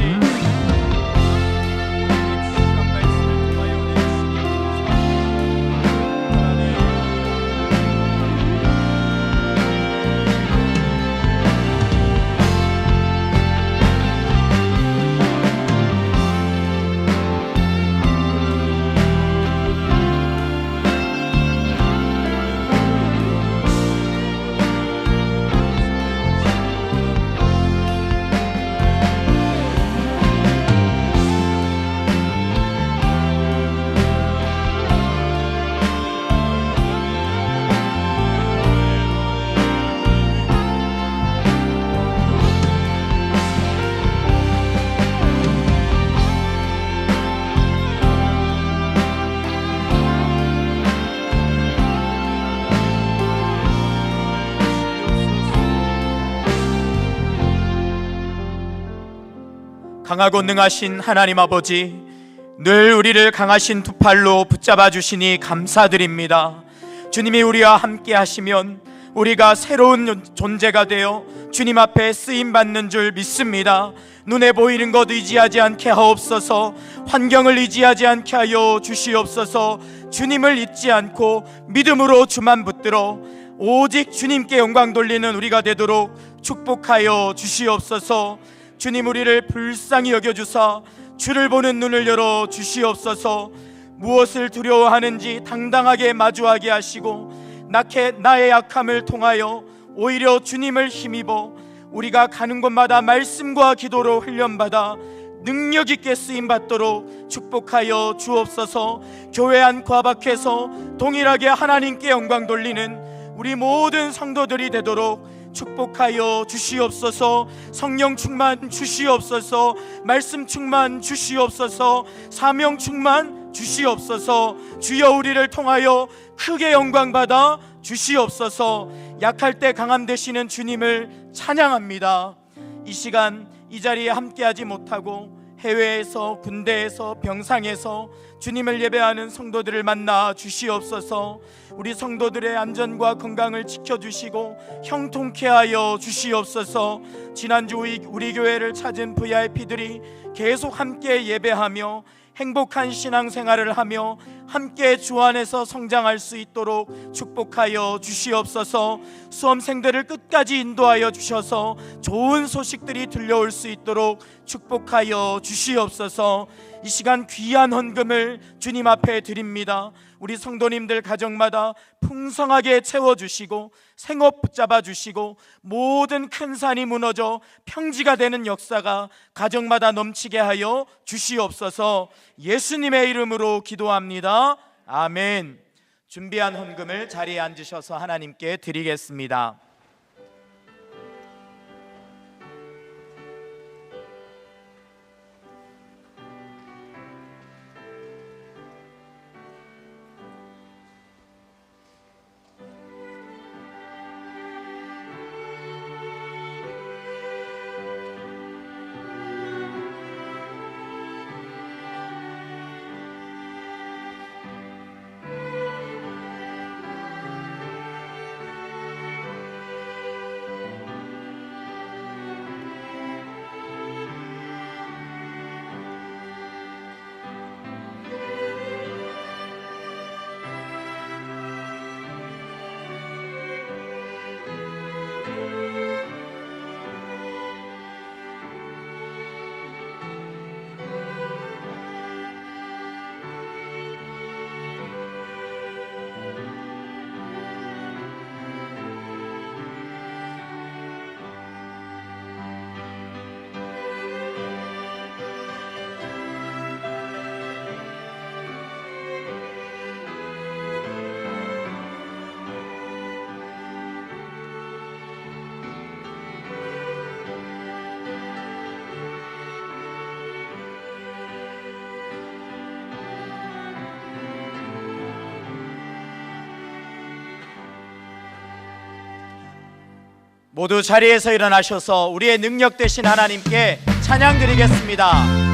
강하고 능하신 하나님 아버지, 늘 우리를 강하신 두 팔로 붙잡아 주시니 감사드립니다. 주님이 우리와 함께 하시면 우리가 새로운 존재가 되어 주님 앞에 쓰임받는 줄 믿습니다. 눈에 보이는 것 의지하지 않게 하옵소서. 환경을 의지하지 않게 하여 주시옵소서. 주님을 잊지 않고 믿음으로 주만 붙들어 오직 주님께 영광 돌리는 우리가 되도록 축복하여 주시옵소서. 주님, 우리를 불쌍히 여겨주사 주를 보는 눈을 열어 주시옵소서. 무엇을 두려워하는지 당당하게 마주하게 하시고 나의 약함을 통하여 오히려 주님을 힘입어 우리가 가는 곳마다 말씀과 기도로 훈련받아 능력 있게 쓰임받도록 축복하여 주옵소서. 교회 안과 밖에서 동일하게 하나님께 영광 돌리는 우리 모든 성도들이 되도록 축복하여 주시옵소서. 성령 충만 주시옵소서. 말씀 충만 주시옵소서. 사명 충만 주시옵소서. 주여, 우리를 통하여 크게 영광 받아 주시옵소서. 약할 때 강함 되시는 주님을 찬양합니다. 이 시간 이 자리에 함께하지 못하고 해외에서, 군대에서, 병상에서 주님을 예배하는 성도들을 만나 주시옵소서. 우리 성도들의 안전과 건강을 지켜주시고 형통케 하여 주시옵소서. 지난주 우리 교회를 찾은 VIP들이 계속 함께 예배하며 행복한 신앙생활을 하며 함께 주 안에서 성장할 수 있도록 축복하여 주시옵소서. 수험생들을 끝까지 인도하여 주셔서 좋은 소식들이 들려올 수 있도록 축복하여 주시옵소서. 이 시간 귀한 헌금을 주님 앞에 드립니다. 우리 성도님들 가정마다 풍성하게 채워주시고 생업 붙잡아 주시고 모든 큰 산이 무너져 평지가 되는 역사가 가정마다 넘치게 하여 주시옵소서. 예수님의 이름으로 기도합니다. 아멘. 준비한 헌금을 자리에 앉으셔서 하나님께 드리겠습니다. 모두 자리에서 일어나셔서 우리의 능력 되신 하나님께 찬양 드리겠습니다.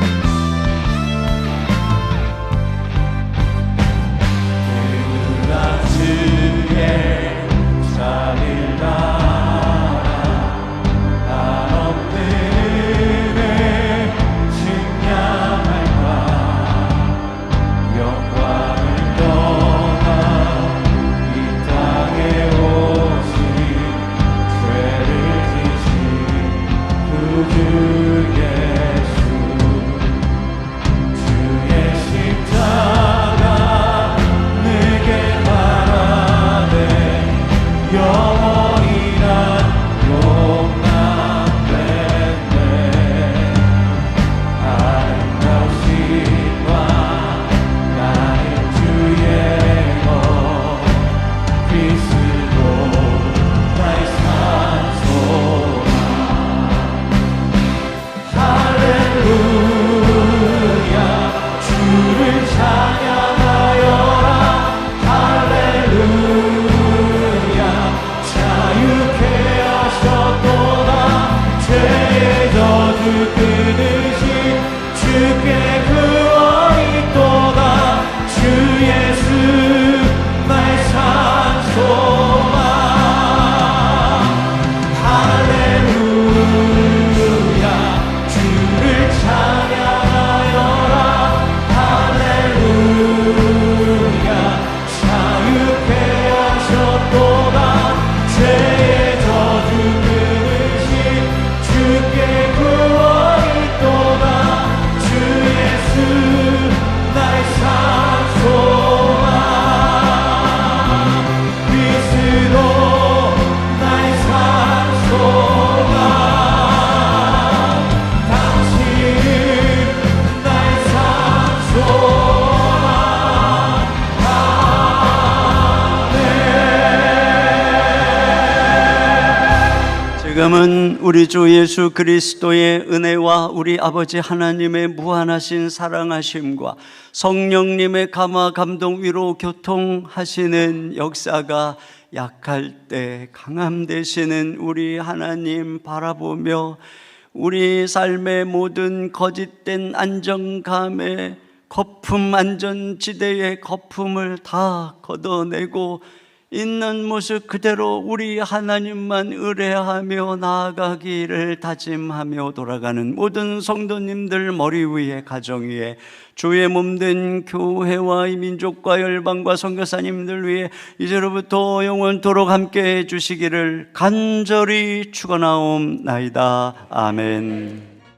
찬양하여라 할렐루야 지금은 우리 주 예수 그리스도의 은혜와 우리 아버지 하나님의 무한하신 사랑하심과 성령님의 감화 감동 위로 교통하시는 역사가 약할 때 강함 되시는 우리 하나님 바라보며 우리 삶의 모든 거짓된 안정감의 거품, 안전지대의 거품을 다 걷어내고 있는 모습 그대로 우리 하나님만 의뢰하며 나아가기를 다짐하며 돌아가는 모든 성도님들 머리 위에 가정 위에 주의 몸된 교회와 이 민족과 열방과 선교사님들 위해 이제로부터 영원토록 함께 해주시기를 간절히 축원하옵나이다. 아멘.